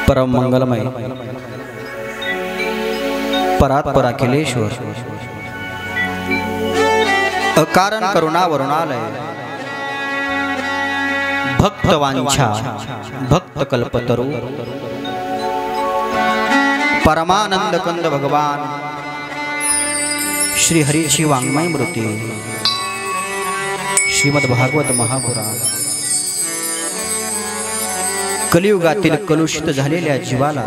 परम मंगलमय परात्पर अखिलेश्वर अकारण करुणा वरुणालय भक्तवांछा भक्त कल्पतरु परमानंद कंद भगवान श्री हरीची वाङ्मय मृती श्रीमद भागवत महापुराण कलियुगातील कलुषित झालेल्या जीवाला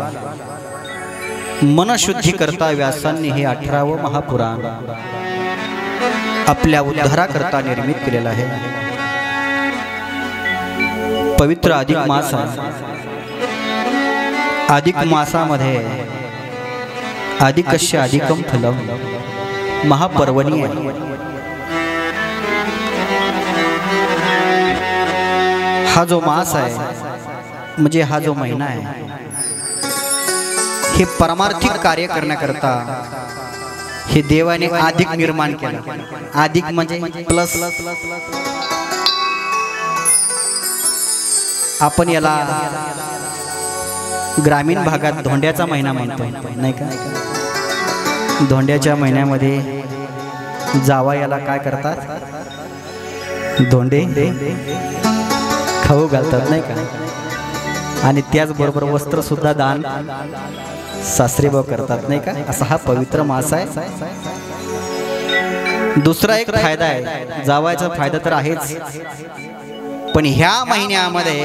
मनशुद्धी करता व्यासांनी हे 18वे महापुराण आपल्या उद्धाराकरता निर्मित केलेला आहे। पवित्र अधिक मास, अधिक मासामध्ये अधिकस्य अधिकम फलम महापर्वणी आहे। हा जो मास आहे म्हणजे हा जो महिना आहे हे परमार्थिक कार्य करण्याकरता हे देवाने अधिक निर्माण केलं। अधिक म्हणजे प्लस। आपण याला ग्रामीण भागात धोंड्याचा महिना म्हणतो नाही का? धोंड्याच्या महिन्यामध्ये जावयाला काय करतात? धोंडे खाऊ घालतात नाही का? आणि त्याचबरोबर वस्त्र सुद्धा दान सासरेभाऊ करतात नाही का? असा हा पवित्र मास आहे। दुसरा एक फायदा आहे, जावायचा फायदा तर आहेच, पण ह्या महिन्यामध्ये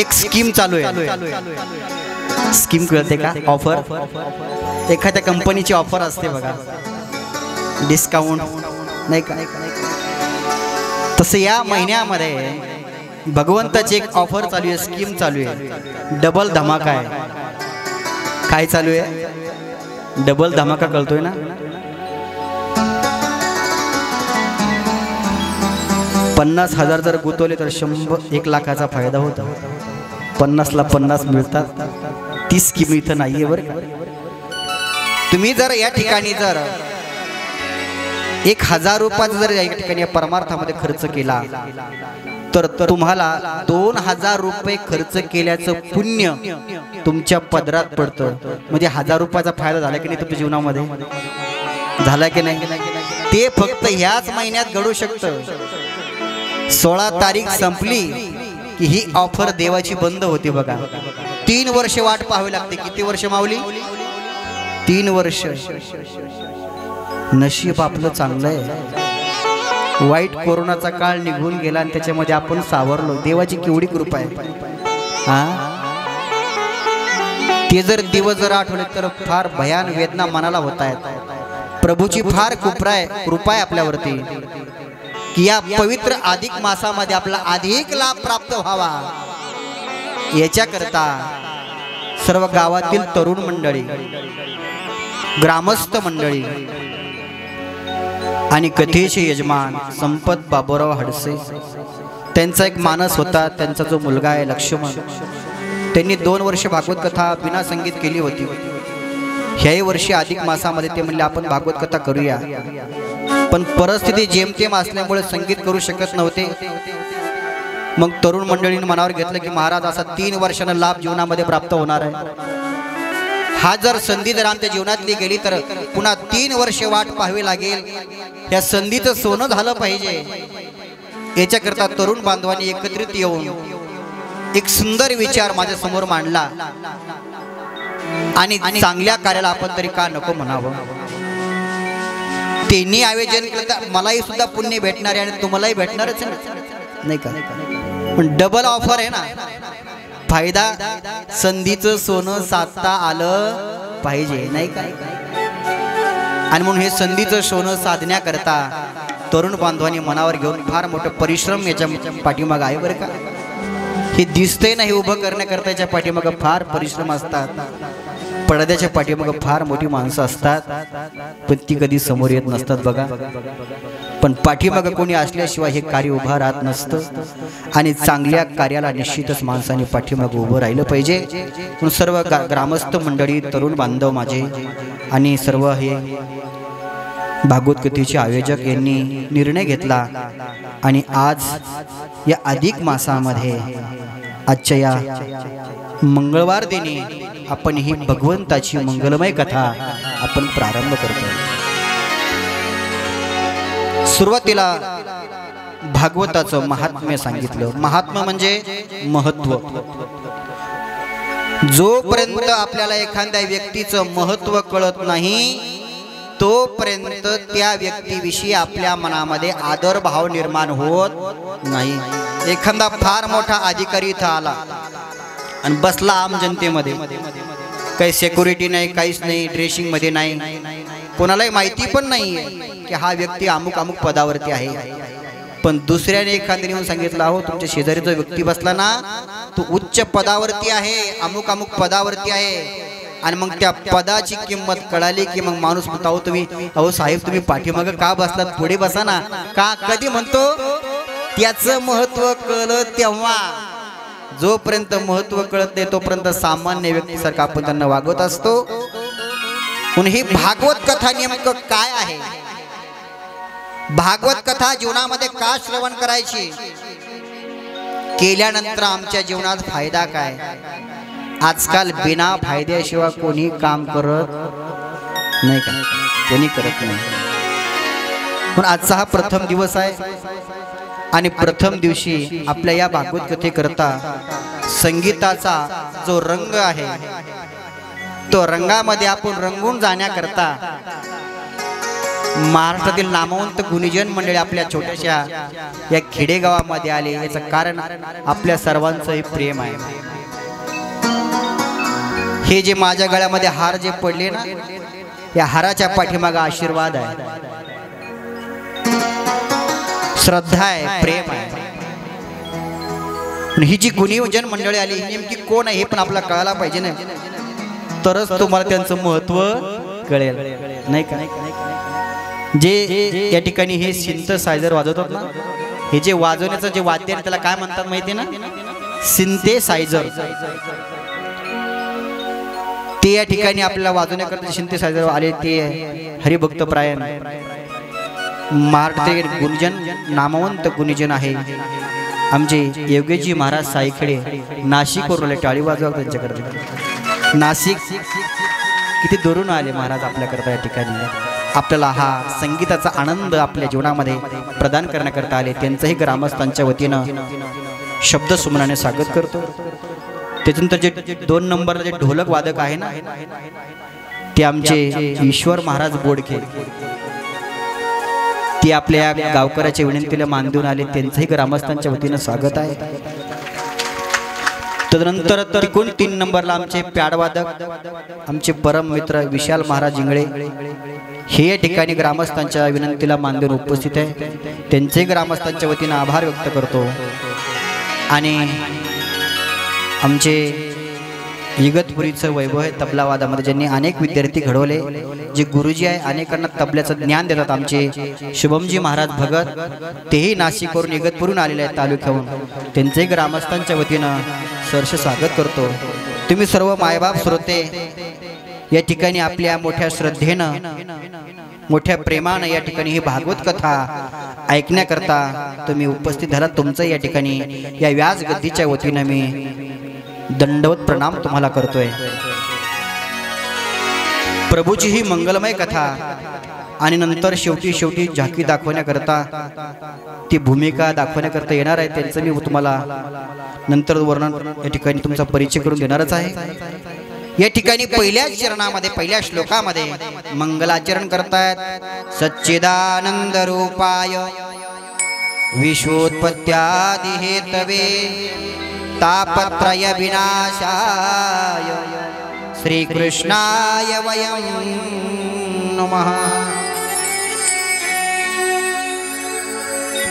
एक स्कीम चालू आहे। स्कीम कळते का? ऑफर, एखाद्या कंपनीची ऑफर असते बघा, डिस्काउंट नाही का? तसं या महिन्यामध्ये भगवंताची एक ऑफर चालू आहे, स्कीम चालू आहे, डबल धमाका आहे। काय चालू आहे? डबल धमाका कळतोय ना? 50,000 जर गुंतवले तर 1 लाखाचा फायदा होता। 50ला 50 मिळतात। ती स्कीम इथं नाहीये बरं का? तुम्ही जर या ठिकाणी जर 1000 रुपयाचा जर या ठिकाणी परमार्थामध्ये खर्च केला तर तुम्हाला 2000 रुपये खर्च केल्याचं पुण्य तुमच्या पदरात पडतं। म्हणजे 1000 रुपयाचा फायदा झाला की नाही तुमच्या जीवनामध्ये? झाला की नाही? ते फक्त ह्याच महिन्यात घडू शकतं। 16 तारीख संपली की ही ऑफर देवाची बंद होते बघा। 3 वर्ष वाट पाहावी लागते। किती वर्ष माऊली? 3 वर्ष। नशीब आपलं चांगलं आहे, वाईट कोरोनाचा काळ निघून गेला आणि त्याच्यामध्ये आपण सावरलो। देवाची केवढी कृपा आहे हा? ते जर दिवस जर आठवले तर फार भयान वेदना मनाला होत आहेत। प्रभूची फार कृपा आहे आपल्यावरती की या पवित्र अधिक मासामध्ये आपला अधिक लाभ प्राप्त व्हावा याच्याकरता सर्व गावातील तरुण मंडळी, ग्रामस्थ मंडळी आणि कथेचे यजमान संपत बाबूराव हडसे, त्यांचा एक मानस होता। त्यांचा जो मुलगा आहे लक्ष्मण, त्यांनी 2 वर्ष भागवत कथा बिना संगीत केली होती। ह्याही वर्षी अधिक मासामध्ये ते म्हणले आपण भागवत कथा करूया, पण परिस्थिती जेमतेम असल्यामुळे संगीत करू शकत नव्हते। मग तरुण मंडळीने मनावर घेतलं की महाराज असा 3 वर्षांना लाभ जीवनामध्ये प्राप्त होणार आहे। हा जर संधी जर आमच्या जीवनातली गेली तर पुन्हा 3 वर्ष वाट पाहावी लागेल। या संधीचं सोनं झालं पाहिजे याच्याकरता तरुण बांधवांनी एकत्रित येऊन एक सुंदर विचार माझ्या समोर मांडला आणि चांगल्या कार्याला आपण तरी का नको म्हणावं? त्यांनी आयोजन केलं तर मलाही सुद्धा पुण्य भेटणार आहे आणि तुम्हालाही भेटणारच नाही का? पण डबल ऑफर आहे ना, फायदा संधीचं सोनं साधता आलं पाहिजे नाही का? आणि म्हणून हे संधीचं सोनं साधण्याकरता तरुण बांधवांनी मनावर घेऊन फार मोठं परिश्रम याच्या पाठीमागं आहे बरं का? हे दिसतंय ना, हे उभं करण्याकरता याच्या पाठीमागं फार परिश्रम असतात। पडद्याच्या पाठीमागं फार मोठी माणसं असतात, पण ती कधी समोर येत नसतात बघा। पण पाठीमागं कोणी असल्याशिवाय हे कार्य उभं राहत नसतं आणि चांगल्या कार्याला निश्चितच माणसाने पाठीमागं उभं राहिलं पाहिजे। म्हणून सर्व ग्रामस्थ मंडळी, तरुण बांधव माझे आणि सर्व हे भागवत कथेचे आयोजक यांनी निर्णय घेतला आणि आज या अधिक मासामध्ये आजच्या या मंगळवार दिनी आपण ही भगवंताची मंगलमय कथा आपण प्रारंभ करतो। सुरुवातीला भागवताचं महात्म्य सांगितलं। महात्म्य म्हणजे महत्व। जोपर्यंत आपल्याला एखाद्या व्यक्तीचं महत्व कळत नाही तोपर्यंत त्या व्यक्तीविषयी आपल्या मनामध्ये आदर भाव निर्माण होत नाही। एखादा फार मोठा अधिकारी इथं आला आणि बसला आम जनतेमध्ये, काही सिक्युरिटी नाही, काहीच नाही, ड्रेसिंग मध्ये नाही, कोणालाही माहिती पण नाही की हा व्यक्ती अमुक अमुक पदावरती आहे। पण दुसऱ्याने एखाद्याने येऊन सांगितलं, हो तुमच्या शेजारी जो व्यक्ती बसला ना तो उच्च पदावरती आहे, अमुक अमुक पदावरती आहे। आणि मग त्या पदाची किंमत कळाली की मग माणूस म्हणतो, तुम्ही अहो साहेब तुम्ही पाठीमाग का बसलात, पुढे बसा ना का। कधी म्हणतो त्याचं महत्व कळलं तेव्हा। जोपर्यंत महत्व कळत नाही तोपर्यंत सामान्य व्यक्तीसारखं आपण त्यांना वागवत असतो। म्हणून ही भागवत कथा नेमकं काय आहे, भागवत कथा जीवनामध्ये का श्रवण करायची, केल्यानंतर आमच्या जीवनात फायदा काय। आजकाल बिना फायद्याशिवाय कोणी काम करत नाही का, कोणी करत नाही। पण आजचा हा प्रथम दिवस आहे आणि प्रथम दिवशी आपल्या या भागवत कथेकरता संगीताचा जो रंग आहे तो रंगामध्ये आपण रंगून जाण्याकरता महाराष्ट्रातील नामवंत गुणीजन मंडळी आपल्या छोट्याशा या खेडेगावामध्ये आले। याचं कारण आपल्या सर्वांचं प्रेम आहे। हे जे माझ्या गळ्यामध्ये हार जे पडले ना, या हाराच्या पाठीमागे आशीर्वाद आहे, श्रद्धा आहे, प्रेम आहे। ही जी गुणीजन मंडळी आली ही नेमकी कोण आहे हे पण आपल्याला कळायला पाहिजे ना, तरच तुम्हाला त्यांचं महत्व कळेल नाही का। जे या ठिकाणी हे सिंथेसायझर वाजवतात ना, हे जे वाजवण्याचं जे वाद्य त्याला काय म्हणतात माहिती ना, सिंथेसायझर। ते या ठिकाणी आपल्याला वाजवण्याकरता सिंथेसायझर आले ते हरिभक्त प्रायण महाराष्ट्रातील गुणजन नामवंत गुणीजन आहे आमचे योगेशजी महाराज सायखेडे, नाशिकवरून आले। टाळी वाजवा त्यांच्याकडे। नाशिक किती दुरून आले महाराज आपल्याकरता या ठिकाणी आपल्याला हा संगीताचा आनंद आपल्या जीवनामध्ये प्रदान करण्याकरता आले। त्यांचंही ग्रामस्थांच्या वतीनं शब्द सुमनाने स्वागत करतो। त्याच्यानंतर जे 2 नंबरला जे ढोलक वादक आहे ना ते आमचे ईश्वर महाराज बोडके, ते आपल्या गावकऱ्याच्या विनंतीला मान देऊन आले। त्यांचंही ग्रामस्थांच्या वतीनं स्वागत आहे। तदनंतर तिकून 3 नंबरला आमचे प्याडवादक आमचे परम मित्र विशाल महाराज इंगळे, हे या ठिकाणी ग्रामस्थांच्या विनंतीला मान देऊन उपस्थित आहे। त्यांचे ग्रामस्थांच्या वतीनं आभार व्यक्त करतो। आणि आमचे इगतपुरीचं वैभव आहे तबलावादामध्ये, ज्यांनी अनेक विद्यार्थी घडवले, जे गुरुजी आहे अनेकांना तबल्याचं ज्ञान देतात, आमचे शुभमजी महाराज भगत, तेही नाशिकवरून इगतपुरून आलेले आहेत तालुक्याहून। त्यांचे ग्रामस्थांच्या वतीनं सहर्ष स्वागत करतो। तुम्ही सर्व मायबाप श्रोते या ठिकाणी आपल्या मोठ्या श्रद्धेनं मोठ्या प्रेमानं या ठिकाणी ही भागवत कथा ऐकण्याकरता तुम्ही उपस्थित झालात। तुमचं या ठिकाणी या व्यास गद्दीच्या वतीनं मी दंडवत प्रणाम तुम्हाला करतोय। प्रभूची ही मंगलमय कथा आणि नंतर शेवटी झाकी दाखवण्याकरता ती भूमिका दाखवण्याकरता येणार आहे, त्यांचं मी तुम्हाला नंतर वर्णन या ठिकाणी तुमचा परिचय करून देणारच आहे। या ठिकाणी पहिल्या चरणामध्ये पहिल्या श्लोकामध्ये मंगलाचरण करतायत। सच्चिदानंद रूपाय विश्वोत्पत्त्यादि हेतवे तापत्रय विनाशाय श्री कृष्णाय वयं नमः।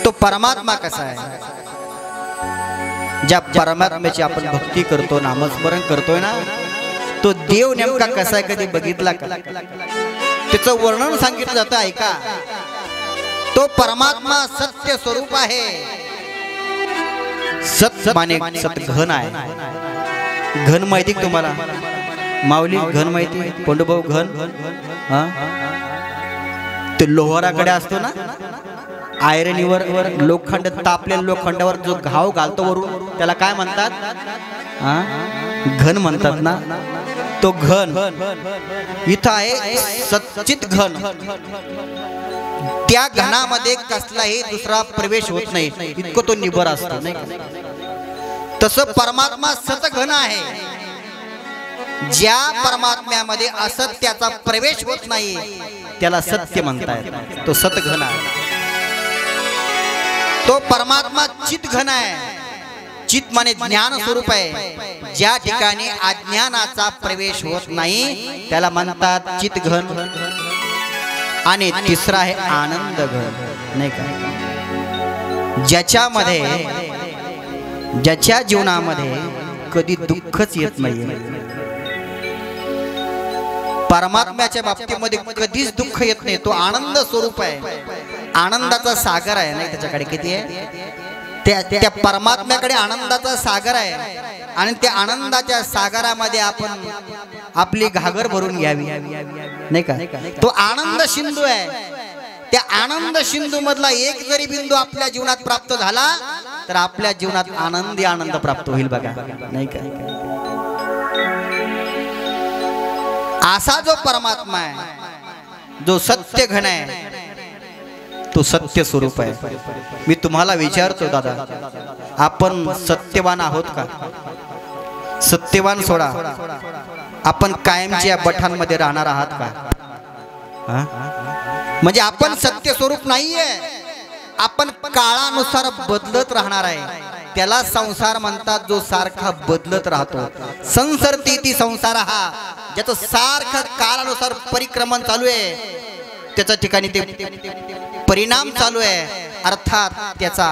तो परमात्मा कसा आहे, ज्या परमात्म्याची आपण भक्ती करतो, नामस्मरण करतोय ना, तो देव नेमका कसा आहे कधी बघितला का? त्याचं वर्णन सांगितलं जातं ऐका। तो परमात्मा सत्य स्वरूप आहे। सत माने सत घन आहे। घन माहिती तुम्हाला माऊली, घन माहिती पंडूभाऊ घन, ते लोहाराकडे असतो ना, आयरनीवर लोखंड तापलेल्या लोखंडावर जो घाव घालतो वरून त्याला काय म्हणतात? घन म्हणतात ना. तो घन इथं आहे सच्चित घन. त्या घनामध्ये कसलाही दुसरा प्रवेश होत नाही, इतकं तो निबर असतो नाही का? तसं परमात्मा सतघन आहे. ज्या परमात्म्यामध्ये असत्याचा प्रवेश होत नाही त्याला सत्य म्हणतायत. तो सतघन आहे. तो परमात्मा चितघन आहे. चित माने ज्ञान स्वरूप आहे. ज्या ठिकाणी अज्ञानाचा प्रवेश होत नाही त्याला म्हणतात चितघन. आणि तिसरा आहे आनंद घन नाही का? ज्याच्यामध्ये ज्याच्या जीवनामध्ये कधी दुःखच येत नाहीये. परमात्म्याच्या बाबतीमध्ये कधीच दुःख येत नाही. तो आनंद स्वरूप आहे. आनंदाचा सागर आहे नाही. त्याच्याकडे किती आहे? त्या परमात्म्याकडे आनंदाचा सागर आहे. आणि त्या आनंदाच्या सागरामध्ये आपण आपली घागर भरून घ्यावी नाही का? तो आनंद सिंधू आहे. त्या आनंद सिंधू मधला एक जरी बिंदू आपल्या जीवनात प्राप्त झाला तर आपल्या जीवनात आनंदी आनंद प्राप्त होईल बघा नाही का? असा जो परमात्मा आहे, जो सत्य घन आहे, तो सत्य स्वरूप आहे. मी तुम्हाला विचारतो दादा, आपण सत्यवान आहोत का? सत्यवान सोडा, आपण कायमच्या बठांमध्ये राहणार आहात का? म्हणजे आपण सत्य स्वरूप नाहीये. आपण काळानुसार बदलत राहणार आहे. त्याला संसार म्हणतात जो सारखा बदलत राहतो. संसरती ती संसार हा, ज्याचं सारखं काळानुसार परिक्रमण चालू आहे, त्याच्या ठिकाणी ते परिणाम चालू आहे, अर्थात त्याचा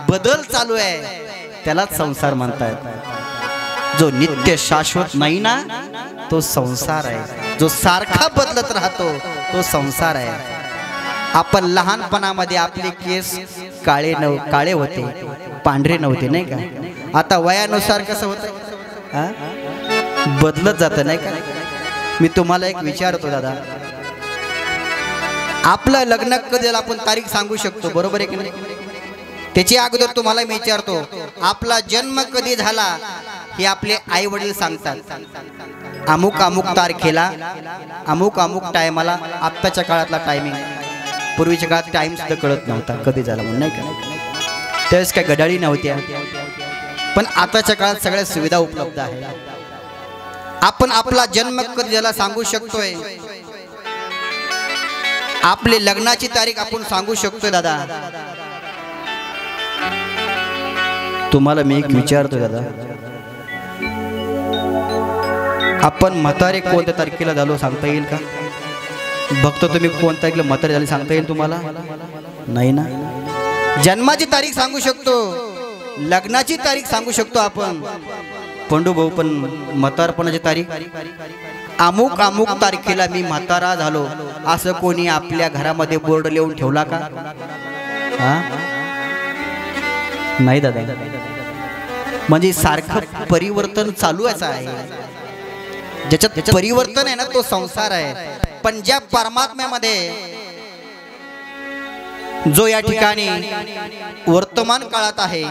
बदल चालू आहे, त्यालाच संसार म्हणतात. जो नित्य शाश्वत नाही ना तो संसार आहे. जो सारखा बदलत राहतो तो संसार आहे. आपण लहानपणामध्ये आपले केस काळे होते, पांढरे नव्हते नाही का? आता वयानुसार कसं होतं? बदलत जातं नाही का? मी तुम्हाला एक विचारतो दादा, आपलं लग्न कधी आपण तारीख सांगू शकतो बरोबर आहे की नाही? त्याची अगोदर तुम्हाला मी विचारतो, आपला जन्म कधी झाला हे आपले आई वडील सांगतात. अमुक अमुक तारखेला अमुक अमुक टायमाला. आत्ताच्या काळातला टायमिंग, पूर्वीच्या काळात टाइम सुद्धा कळत नव्हता कधी झाला म्हणून नाही का? त्यावेळेस काय घड्याळी नव्हत्या, पण आताच्या काळात सगळ्या सुविधा उपलब्ध आहे. आपण आपला जन्म कधी झाला सांगू शकतोय. आपले लग्नाची तारीख आपण सांगू शकतोय दादा. तुम्हाला मी एक विचारतो दादा, आपण म्हातारे कोणत्या तारखेला झालो सांगता येईल का? बघतो तुम्ही कोणत्या तारखेला म्हातारे झाले सांगता येईल तुम्हाला? नाही ना. जन्माची तारीख सांगू शकतो, लग्नाची तारीख सांगू शकतो आपण. पंडू भाऊ पण म्हातारपणाची तारीख, अमुक अमुक तारखेला मी म्हातारा झालो असं कोणी आपल्या घरामध्ये बोर्ड लिहून ठेवला का? नाही दादा. म्हणजे सारखं परिवर्तन चालू आहे. ज्याच्यात परिवर्तन आहे ना तो संसार आहे. पण ज्या परमात्म्यामध्ये जो या ठिकाणी वर्तमान काळात आहे,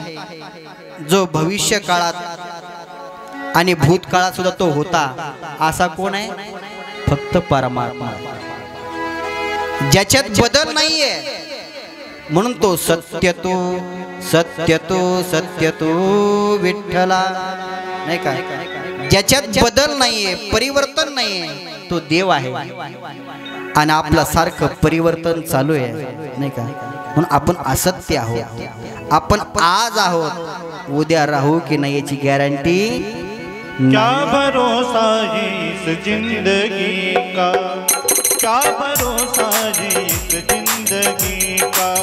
जो भविष्य काळात आणि भूतकाळात सुद्धा तो होता, असा कोण आहे? फक्त परमात्मा. ज्याच्यात बदल नाहीये म्हणून तो सत्य तो सत्य तो सत्य तो विठ्ठला नाही का? ज्याच्यात बदल नाहीये, परिवर्तन नाहीये, तो देव आहे. आणि आपलं सारखं परिवर्तन चालू आहे नाही का? म्हणून आपण असत्य आहोत. आपण आज आहोत, उद्या राहू की नाही याची गॅरंटी. क्या भरोसा इस जिंदगी का, क्या भरोसा इस जिंदगी का,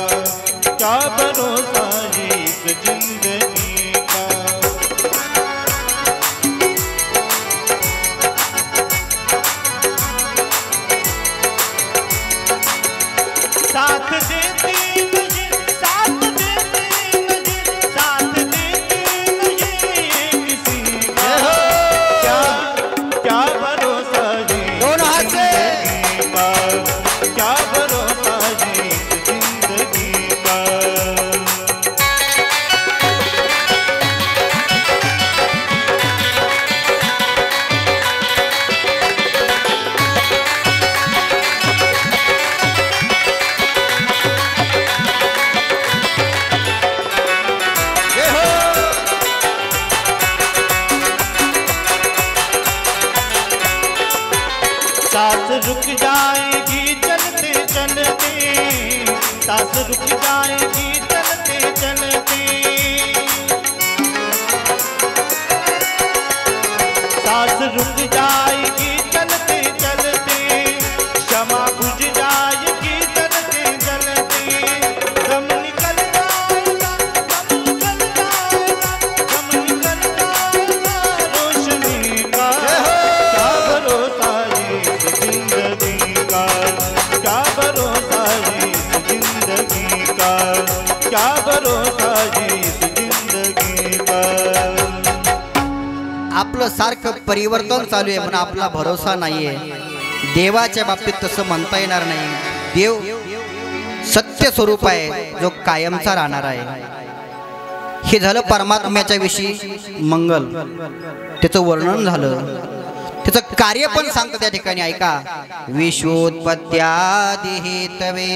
क्या भरोसा इस जिंदगी का. साथ देती मुझे, साथ देती मुझे, साथ देती मुझे किसी का. क्या क्या भरोसा जी जिंदगी का, क्या भरोसा जी जिंदगी का. रुक जाएगी चलते चलते, सांस रुक जाएगी चलते चलते, सांस रुक जाएगी चलते चलते, क्षमा बुझ जाएगी चलते चलते, दम निकल जाएगा, दम निकल जाएगा, दम निकल जाएगा रोशनी का। क्या भरोसा है इस जिंदगी का, क्या भरोसा है इस जिंदगी का, क्या भरोसा है इस जिंदगी का। आपलं सारखं परिवर्तन चालू आहे, पण आपला भरोसा नाहीये. देवाच्या बाबतीत तसं म्हणता येणार नाही. देव सत्य स्वरूप आहे, जो कायमचा राहणार आहे. हे झालं परमात्म्याच्या विषयी मंगल, त्याचं वर्णन झालं. त्याचं कार्य पण सांगतं त्या ठिकाणी, ऐका. विश्वोत्पत्त्यादि हेतवे,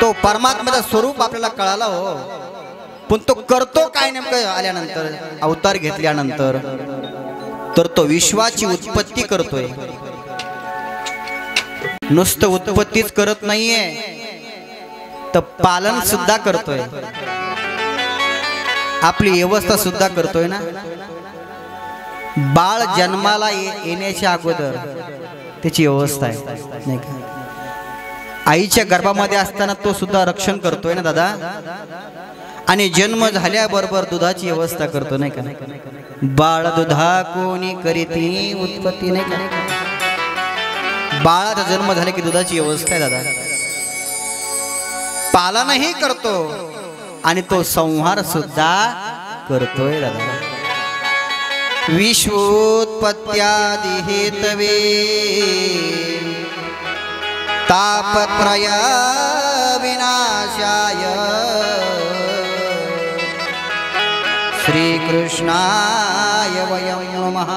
तो परमात्म्याचं स्वरूप आपल्याला कळाला हो, पण तो करतो काय नेमकं आल्यानंतर, अवतार घेतल्यानंतर, तर तो विश्वाची उत्पत्ती करतोय. नुसतं उत्पत्तीच करत नाहीये, तर पालन सुद्धा करतोय, आपली व्यवस्था सुद्धा करतोय ना. बाळ जन्माला येण्याच्या अगोदर त्याची व्यवस्था आहे नाही का. आईच्या गर्भामध्ये असताना तो सुद्धा रक्षण करतोय ना दादा. आणि जन्म झाल्याबरोबर दुधाची व्यवस्था करतो नाही का. बाळ दुधा कोणी करीती उत्पत्ती नाही का. बाळाचा जन्म झाला की दुधाची व्यवस्था आहे दादा. पालनही करतो आणि तो संहार सुद्धा करतोय दादा. विश्वोत्पत्त्यादि हेतवे तापत्रय विनाशाय श्रीकृष्णाय वयं नमः.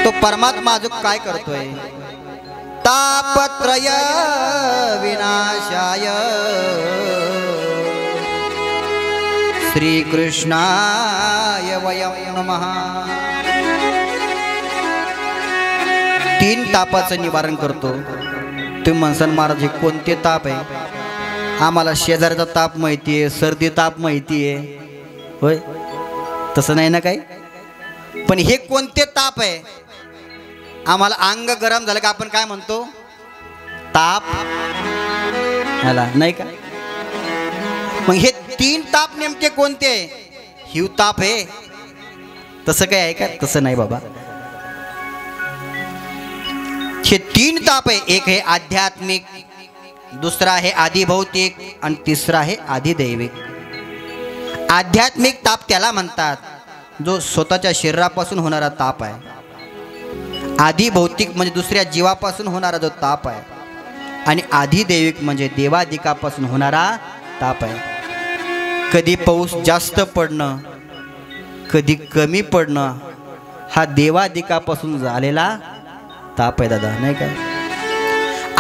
तो परमात्मा अजून काय करतोय. तापत्रय विनाशाय श्रीकृष्णाय वयं नमः. 3 तापाचं निवारण करतो. तुम्ही म्हणसान महाराज हे कोणते ताप आहे. आम्हाला शेजाऱ्याचा ताप माहिती आहे, सर्दी ताप माहिती आहे, होय तसं नाही ना काही. पण हे कोणते ताप आहे. आम्हाला अंग गरम झालं का आपण काय म्हणतो, ताप आला नाही का. मग हे 3 ताप नेमके कोणते. हिवताप आहे तसं काय आहे का. तसं नाही बाबा. हे 3 ताप आहे. एक आहे आध्यात्मिक, दुसरा आहे आधिभौतिक आणि तिसरा आहे आधिदैविक. आध्यात्मिक ताप त्याला म्हणतात जो स्वतःच्या शरीरापासून होणारा ताप आहे. आधिभौतिक म्हणजे दुसऱ्या जीवापासून होणारा जो ताप आहे. आणि आधिदैविक म्हणजे देवादिकापासून होणारा ताप आहे. कधी पाऊस जास्त पडणं, कधी कमी पडणं, हा देवादिकापासून झालेला ताप आहे दादा नाही का.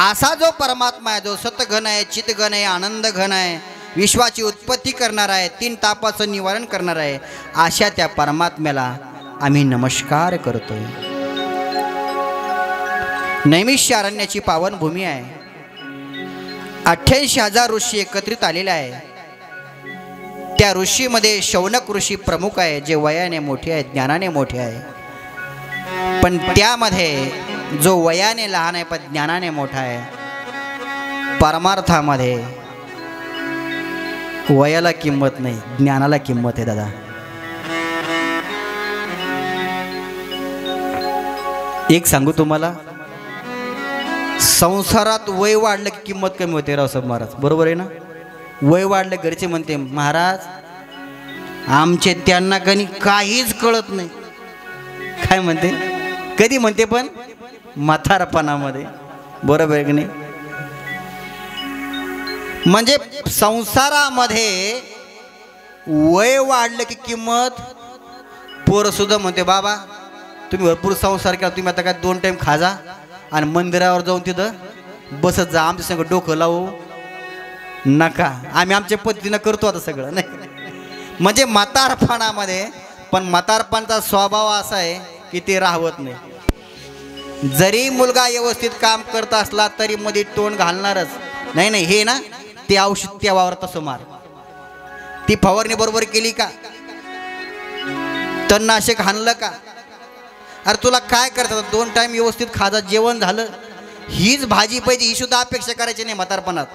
असा जो परमात्मा आहे, जो सतघन आहे, चितघन आहे, आनंद घन आहे, विश्वाची उत्पत्ती करणार आहे, 3 तापाचं निवारण करणार आहे, अशा त्या परमात्म्याला आम्ही नमस्कार करतोय. नैमिषारण्याची पावन भूमी आहे. 88,000 ऋषी एकत्रित आलेले आहे. त्या ऋषीमध्ये शौनक ऋषी प्रमुख आहे, जे वयाने मोठे आहेत, ज्ञानाने मोठे आहे. पण त्यामध्ये जो वयाने लहान आहे पण ज्ञानाने मोठा आहे, परमार्थामध्ये वयाला किंमत नाही, ज्ञानाला किंमत आहे दादा. एक सांगू तुम्हाला, संसारात वय वाढलं की किंमत कमी होते रावसाहेब महाराज. बरोबर आहे ना. वय वाढलं घरचे म्हणते महाराज आमचे त्यांना काहीच कळत नाही. काय म्हणते, कधी म्हणते पण म्हातारपणामध्ये. बरोबर आहे की नाही. म्हणजे संसारामध्ये वय वाढलं की किंमत. पोरं सुद्धा म्हणते बाबा तुम्ही भरपूर संसार केला, तुम्ही आता काय 2 टाइम खाजा आणि मंदिरावर जाऊन तिथं बसत जा, आमच्या सगळं डोकं लावू नका, आम्ही आमच्या पद्धतीनं करतो आता सगळं नाही. म्हणजे म्हातारपणामध्ये पण म्हातारपणाचा स्वभाव असा आहे की ते राहवत नाही. जरी मुलगा व्यवस्थित काम करत असला तरी मध्ये तोंड घालणारच. नाही नाही हे ना ते औषध त्या वावर तसं मार. ती फवारणी बरोबर केली का, तणनाशक हाणलं का, अरे तुला काय करतात, 2 टाइम व्यवस्थित खाजा, जेवण झालं, हीच भाजी पाहिजे ही सुद्धा अपेक्षा करायची नाही म्हातारपणात.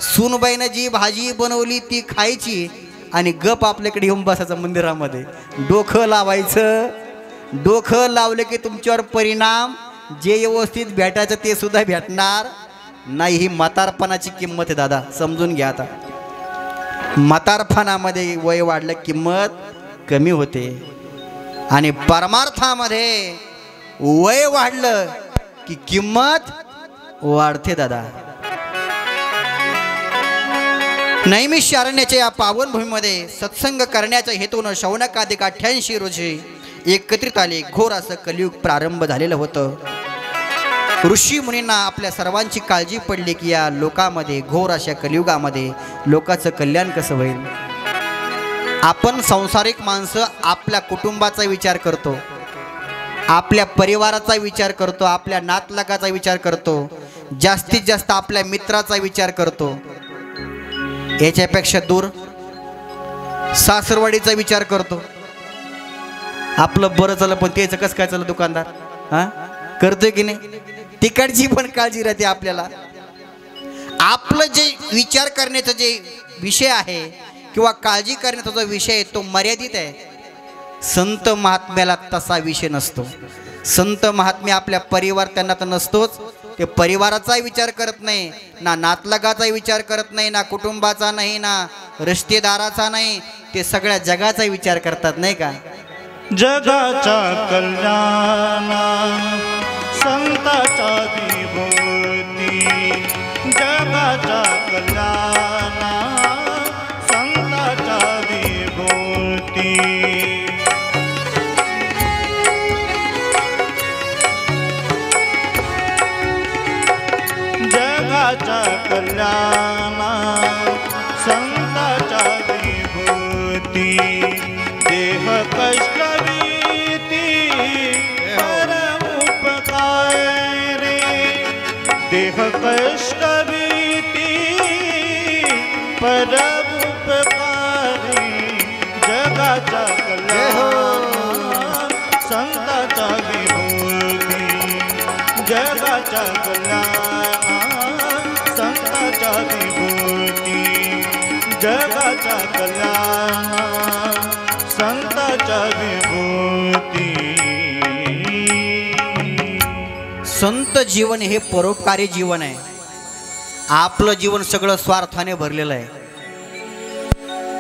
सूनबाईनं जी भाजी बनवली ती खायची आणि गप आपल्याकडे येऊन बसायचं मंदिरामध्ये, डोकं लावायचं. डोकं लावलं की तुमच्यावर परिणाम, जे व्यवस्थित भेटायचं ते सुद्धा भेटणार नाही. ही म्हातारपणाची किंमत आहे दादा, समजून घ्या. आता म्हातारपणामध्ये वय वाढलं किंमत कमी होते आणि परमार्थामध्ये वय वाढलं की किंमत वाढते दादा. नैमिष अरण्याच्या या पावनभूमीमध्ये सत्संग करण्याच्या हेतून शौनकाधिक 88 रोजी एकत्रित आले. घोर असं कलियुग प्रारंभ झालेलं होतं. ऋषी मुनींना आपल्या सर्वांची काळजी पडली की या लोकामध्ये, घोर अशा कलियुगामध्ये लोकांचं कल्याण कसं होईल. आपण संसारिक माणसं आपल्या कुटुंबाचा विचार करतो, आपल्या परिवाराचा विचार करतो, आपल्या नातलगाचा विचार करतो, जास्तीत जास्त आपल्या मित्राचा विचार करतो. याच्यापेक्षा दूर सासरवाडीचा विचार करतो. आपलं बरं चाललं पण त्याचं कसं काय चाललं दुकानदार, हां करतोय की नाही. तिकडची पण काळजी राहते आपल्याला. आपलं जे विचार करण्याचं जे विषय आहे किंवा काळजी करण्याचा जो विषय आहे तो मर्यादित आहे. संत महात्म्याला तसा विषय नसतो. संत महात्म्य आपल्या परिवार त्यांना तर नसतोच, ते परिवाराचा विचार करत नाही, ना नातलगाचा विचार करत नाही, ना कुटुंबाचा नाही, ना रिश्तेदाराचा नाही, ते सगळ्या जगाचा विचार करतात नाही का. जगाचा कल्याणा संताचा विभूती, जगाचा कल्याणा संताचा विभूती. जगाचा कल्याणा संताचा विभूती. देह कष्ट देह कष्ट भीती परम उपकारी. जगाचा कल्याण संताचा विभूती, जगाचा कल्याण संताचा विभूती, जगाचा कल्याण संताचा विभूती. संत जीवन हे परोपकारी जीवन आहे. आपलं जीवन सगळं स्वार्थाने भरलेलं आहे.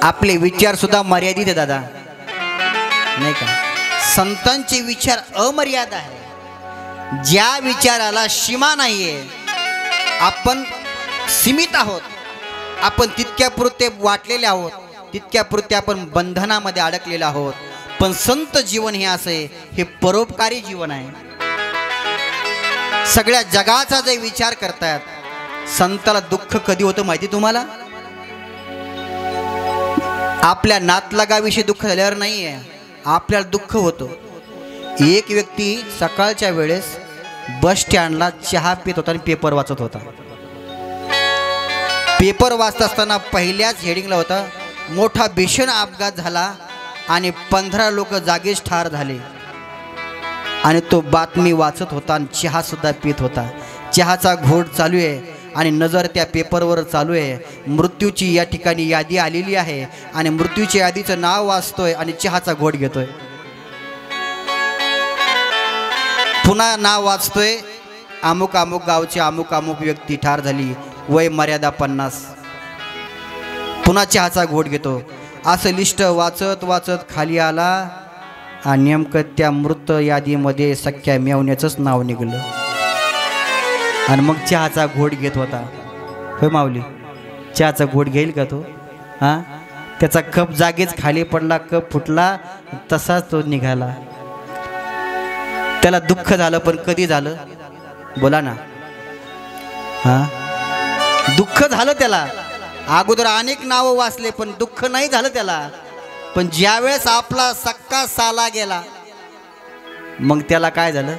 आपले विचार सुद्धा मर्यादित आहे दादा नाही का. संतांचे विचार अमर्याद आहे. ज्या विचाराला सीमा नाहीये, आपण सीमित आहोत, आपण तितक्यापुरते वाटलेले आहोत, तितक्यापुरते आपण बंधनामध्ये अडकलेले आहोत. पण संत जीवन हे असे, हे परोपकारी जीवन आहे. सगळ्या जगाचा जे विचार करतात. संताला दुःख कधी होतं माहिती तुम्हाला. आपल्या नातलगाविषयी दुःख झाल्यावर नाही आहे, आपल्याला दुःख होतं. एक व्यक्ती सकाळच्या वेळेस बस स्टँडला चहा पित होता आणि पेपर वाचत होता. पेपर वाचत असताना पहिल्याच हेडिंगला होता, मोठा भीषण अपघात झाला आणि 15 लोक जागीच ठार झाले. आणि तो बातमी वाचत होता आणि चहा सुद्धा पित होता. चहाचा घोट चालू आहे आणि नजर त्या पेपरवर चालू आहे. मृत्यूची या ठिकाणी यादी आलेली आहे आणि मृत्यूच्या यादीचं नाव वाचतोय आणि चहाचा घोट घेतोय. पुन्हा नाव वाचतोय, अमुक अमुक गावची अमुक अमुक व्यक्ती ठार झाली, वय मर्यादा 50. पुन्हा चहाचा घोट घेतो. असं लिस्ट वाचत वाचत खाली आला आणि नेमकं त्या मृत यादीमध्ये सख्या मेवण्याचंच नाव निघालं. आणि मग चहाचा घोट घेत होता. होय माऊली, चहाचा घोट घेईल का तो? हां, त्याचा कप जागेच खाली पडला, कप फुटला, तसाच तो निघाला. त्याला दुःख झालं, पण कधी झालं बोला ना. हां, दुःख झालं त्याला. अगोदर अनेक नावं वाचले पण दुःख नाही झालं त्याला. पण ज्यावेळेस आपला सक्का साला गेला मग त्याला काय झालं,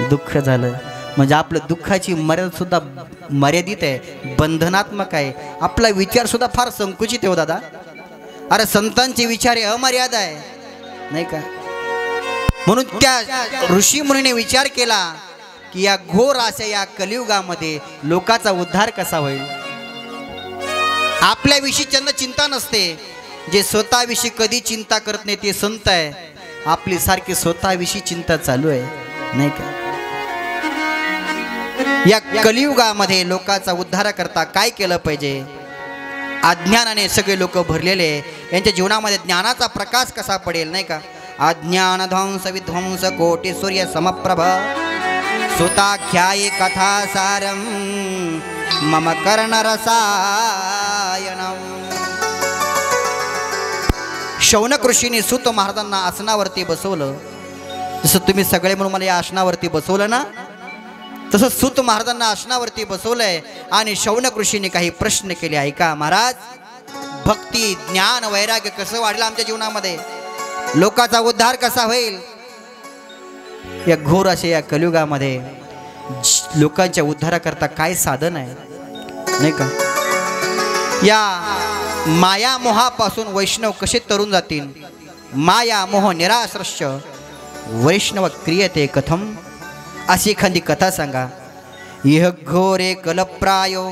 दुःख झालं. म्हणजे आपलं दुःखाची मर्यादा सुद्धा मर्यादित आहे, बंधनात्मक आहे. आपला विचार सुद्धा फार संकुचित आहे हो दादा. अरे संतांचे विचार हे अमर्यादा आहे नाही का. म्हणून त्या ऋषी मुनीने विचार केला की या घोर अशा या कलियुगामध्ये लोकांचा उद्धार कसा होईल. आपल्याविषयी त्यांना चिंता नसते. जे स्वतःविषयी कधी चिंता करत नाही ते संत आहे. आपली सारखी स्वतःविषयी चिंता चालू आहे नाही का. या कलियुगामध्ये लोकांचा उद्धार करता काय केलं पाहिजे. अज्ञानाने सगळे लोक भरलेले, यांच्या जीवनामध्ये ज्ञानाचा प्रकाश कसा पडेल नाही का. अज्ञान ध्वंस विध्वंस कोटी सूर्य समप्रभ सुताख्यायी कथा सारम मम कर्ण रसायनम. शौनक ऋषीने सूत महाराजांना आसनावरती बसवलं. जसं तुम्ही सगळे म्हणून मला या आसनावरती बसवलं ना, तसं सूत महाराजांना आसनावरती बसवलंय. आणि शौनक ऋषीने काही प्रश्न केले. ऐका महाराज, भक्ती ज्ञान वैराग्य कसं वाढलं आमच्या जीवनामध्ये, लोकांचा उद्धार कसा होईल. या घोर अशा या कलियुगामध्ये लोकांच्या उद्धाराकरता काय साधन आहे नाही का. या माया मोहापासून वैष्णव कसे तरुण जातील. माया मोह निराश्रश्य वैष्णव क्रियते कथम. अशी एखादी कथा सांगा. इह घोरे कलप्रायो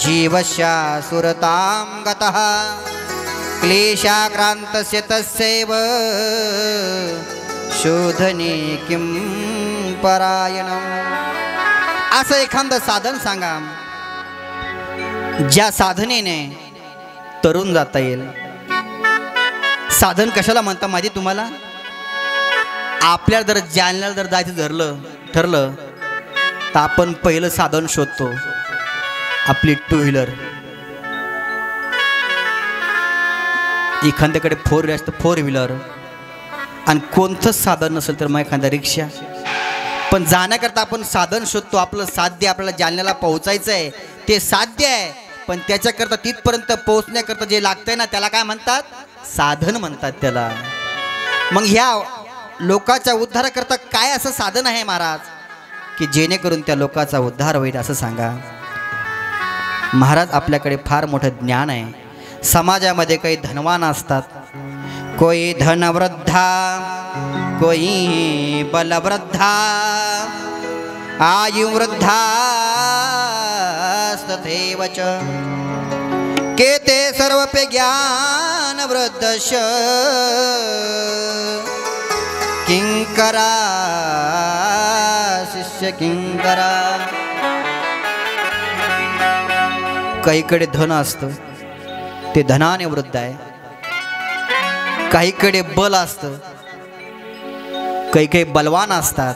जीवस्या सुरतां गतः क्लेशाक्रांतस्य तस्यैव शोधने किं परायणम्. असं एखादं साधन सांगा ज्या साधनेने तरुण जाता येईल. साधन कशाला म्हणता माहिती तुम्हाला. आपल्याला जर जालन्याला जर जायचं ठरलं तर आपण पहिलं साधन शोधतो आपली टू व्हीलर. एखाद्याकडे फोर व्हीलर असतं फोर व्हीलर, आणि कोणतंच साधन नसेल तर मग एखादा रिक्षा. पण जाण्याकरता आपण साधन शोधतो. आपलं साध्य, आपल्याला जालन्याला पोहोचायचं आहे ते साध्य आहे, पण त्याच्याकरता तिथपर्यंत पोहोचण्याकरता जे लागतंय ना त्याला काय म्हणतात, साधन म्हणतात त्याला. मग ह्या लोकांच्या उद्धाराकरता काय असं साधन आहे महाराज की जेणेकरून त्या लोकांचा उद्धार होईल असं सांगा. महाराज आपल्याकडे फार मोठं ज्ञान आहे. समाजामध्ये काही धनवान असतात, कोई धनवृद्धा कोई बलवृद्धा आयुवृद्धा तथैव च केते सर्वपि ज्ञान वृद्धश किंकरा शिष्य किंकरा. काहीकडे धन असतं ते धनाने वृद्ध आहे, काहीकडे बल असतं, काही काही बलवान असतात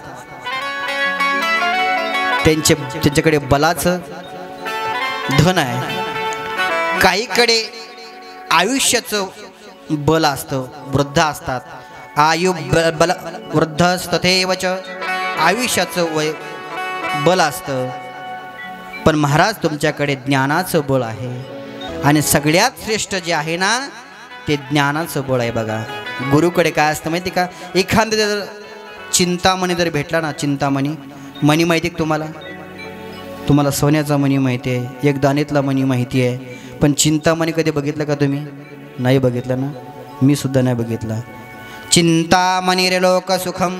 त्यांच्याकडे बलाचं धन आहे, काहीकडे आयुष्याचं बल असतं, वृद्ध असतात. आयु बल वृद्ध तथैव च आयुष्याचं वय बल असतं. पण महाराज तुमच्याकडे ज्ञानाचं बळ आहे, आणि सगळ्यात श्रेष्ठ जे आहे ना ते ज्ञानाचं बळ आहे. बघा गुरुकडे काय असतं माहिती का. एखादं जर चिंतामणी जर भेटला ना, चिंतामणी मणी माहिती आहे तुम्हाला. तुम्हाला सोन्याचा मणी माहिती आहे, एक दाणेतला मणी माहिती आहे, पण चिंतामणी कधी बघितलं का तुम्ही. नाही बघितलं ना, मी सुद्धा नाही बघितला. चिंतामणिर्लोक सुखम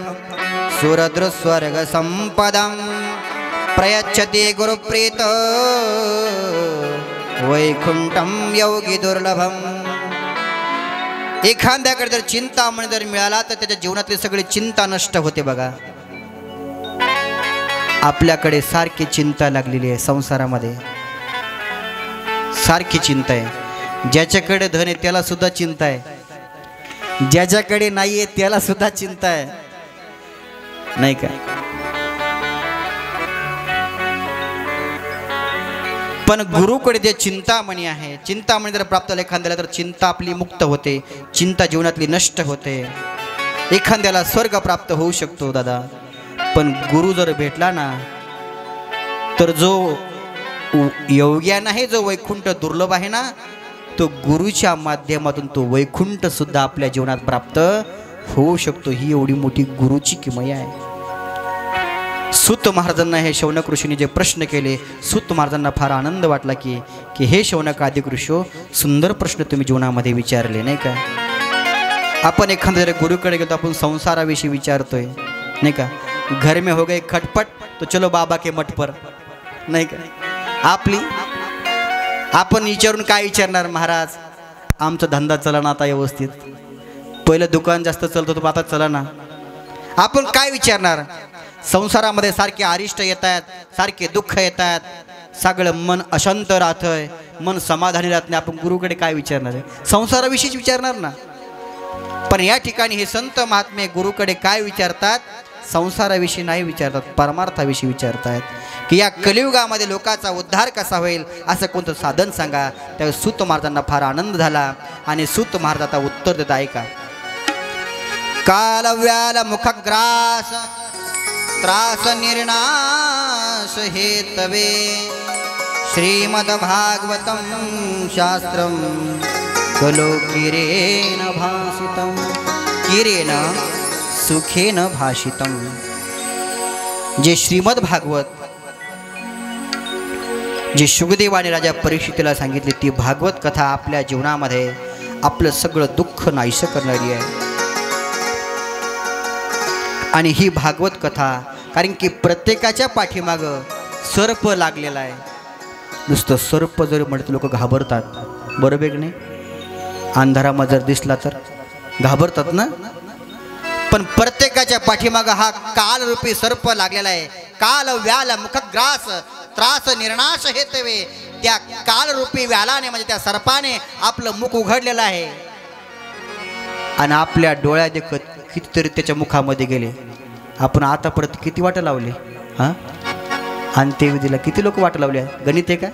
सुरदृस्वर्ग संपदम प्रयच्छति गुरुप्रीत वैकुंठम योगी दुर्लभम. एखाद्याकडे जर चिंतामणी जर मिळाला तर त्याच्या जीवनातली सगळी चिंता नष्ट होते. बघा आपल्याकडे सारखी चिंता लागलेली आहे संसारामध्ये, सारखी चिंता आहे. ज्याच्याकडे धन आहे त्याला सुद्धा चिंता आहे, ज्याच्याकडे नाहीये त्याला सुद्धा चिंता आहे नाही का. पण गुरुकडे जे चिंतामणी आहे, चिंतामणी जर प्राप्त झाली एखाद्याला तर चिंता आपली मुक्त होते, चिंता जीवनातली नष्ट होते. एखाद्याला स्वर्ग प्राप्त होऊ शकतो दादा. पण गुरु जर भेटला ना तर जो योग्यान आहे, जो वैकुंठ दुर्लभ आहे ना तो गुरुच्या माध्यमातून तो वैकुंठ सुद्धा आपल्या जीवनात प्राप्त होऊ शकतो. ही एवढी मोठी गुरुची किमया आहे. सूत महाराजांना हे शौनक ऋषीने जे प्रश्न केले, सूत महाराजांना फार आनंद वाटला की हे शौनक आदिक ऋषो, सुंदर प्रश्न तुम्ही जीवनामध्ये विचारले नाही का. आपण एखाद्या जर गुरुकडे गेलो आपण संसाराविषयी विचारतोय नाही का. घर में हो गए खटपट तो चलो बाबा के मठ पर नाही का. आपण विचारून काय विचारणार, महाराज आमचा धंदा चला ना आता व्यवस्थित, पहिलं दुकान जास्त चालतो तो आता चला ना. आपण काय विचारणार. संसारामध्ये सारखे अरिष्ट येत आहेत, सारखे दुःख येत आहेत, सगळं मन अशांत राहतंय, मन समाधानी राहत नाही. आपण गुरुकडे काय विचारणार आहे, संसाराविषयीच विचारणार ना. पण या ठिकाणी हे संत महात्मे गुरुकडे काय विचारतात, संसाराविषयी नाही विचारतात, परमार्थाविषयी विचारतात की या कलियुगामध्ये लोकांचा उद्धार कसा होईल, असं कोणतं साधन सांगा. त्यावेळी सूत महाराजांना फार आनंद झाला आणि सूत महाराज आता उत्तर देत ऐका. काल व्याल मुखग्रास त्रास निर्नाश हेतवे श्रीमद्भागवतं शास्त्रं खलु किरेन भासितं किरेन सुखेन भाषितं. जे श्रीमद भागवत जे शुकदेवाने राजा परीक्षितीला सांगितली ती भागवत कथा आपल्या जीवनामध्ये आपलं सगळं दुःख नाहीसं करणारी आहे. आणि ही भागवत कथा, कारण की प्रत्येकाच्या पाठीमागं सर्प लागलेला आहे. नुसतं सर्प जरी म्हटलं लोक घाबरतात, बरोबर नाही. अंधारामध्ये जर दिसला तर घाबरतात ना. पण प्रत्येकाच्या पाठीमागं हा कालरूपी सर्प लागलेला आहे. काल व्याल मुखग्रास त्रास निर्नाश हेतवे. त्या कालरूपी व्यालाने म्हणजे त्या सर्पाने आपलं मुख उघडलेलं आहे आणि आपल्या डोळ्यात देखत कितीतरी त्याच्या मुखामध्ये गेले. आपण आतापर्यंत किती वाट लावले, हां अंत्यविधीला किती लोक वाट लावल्या, गणित आहे का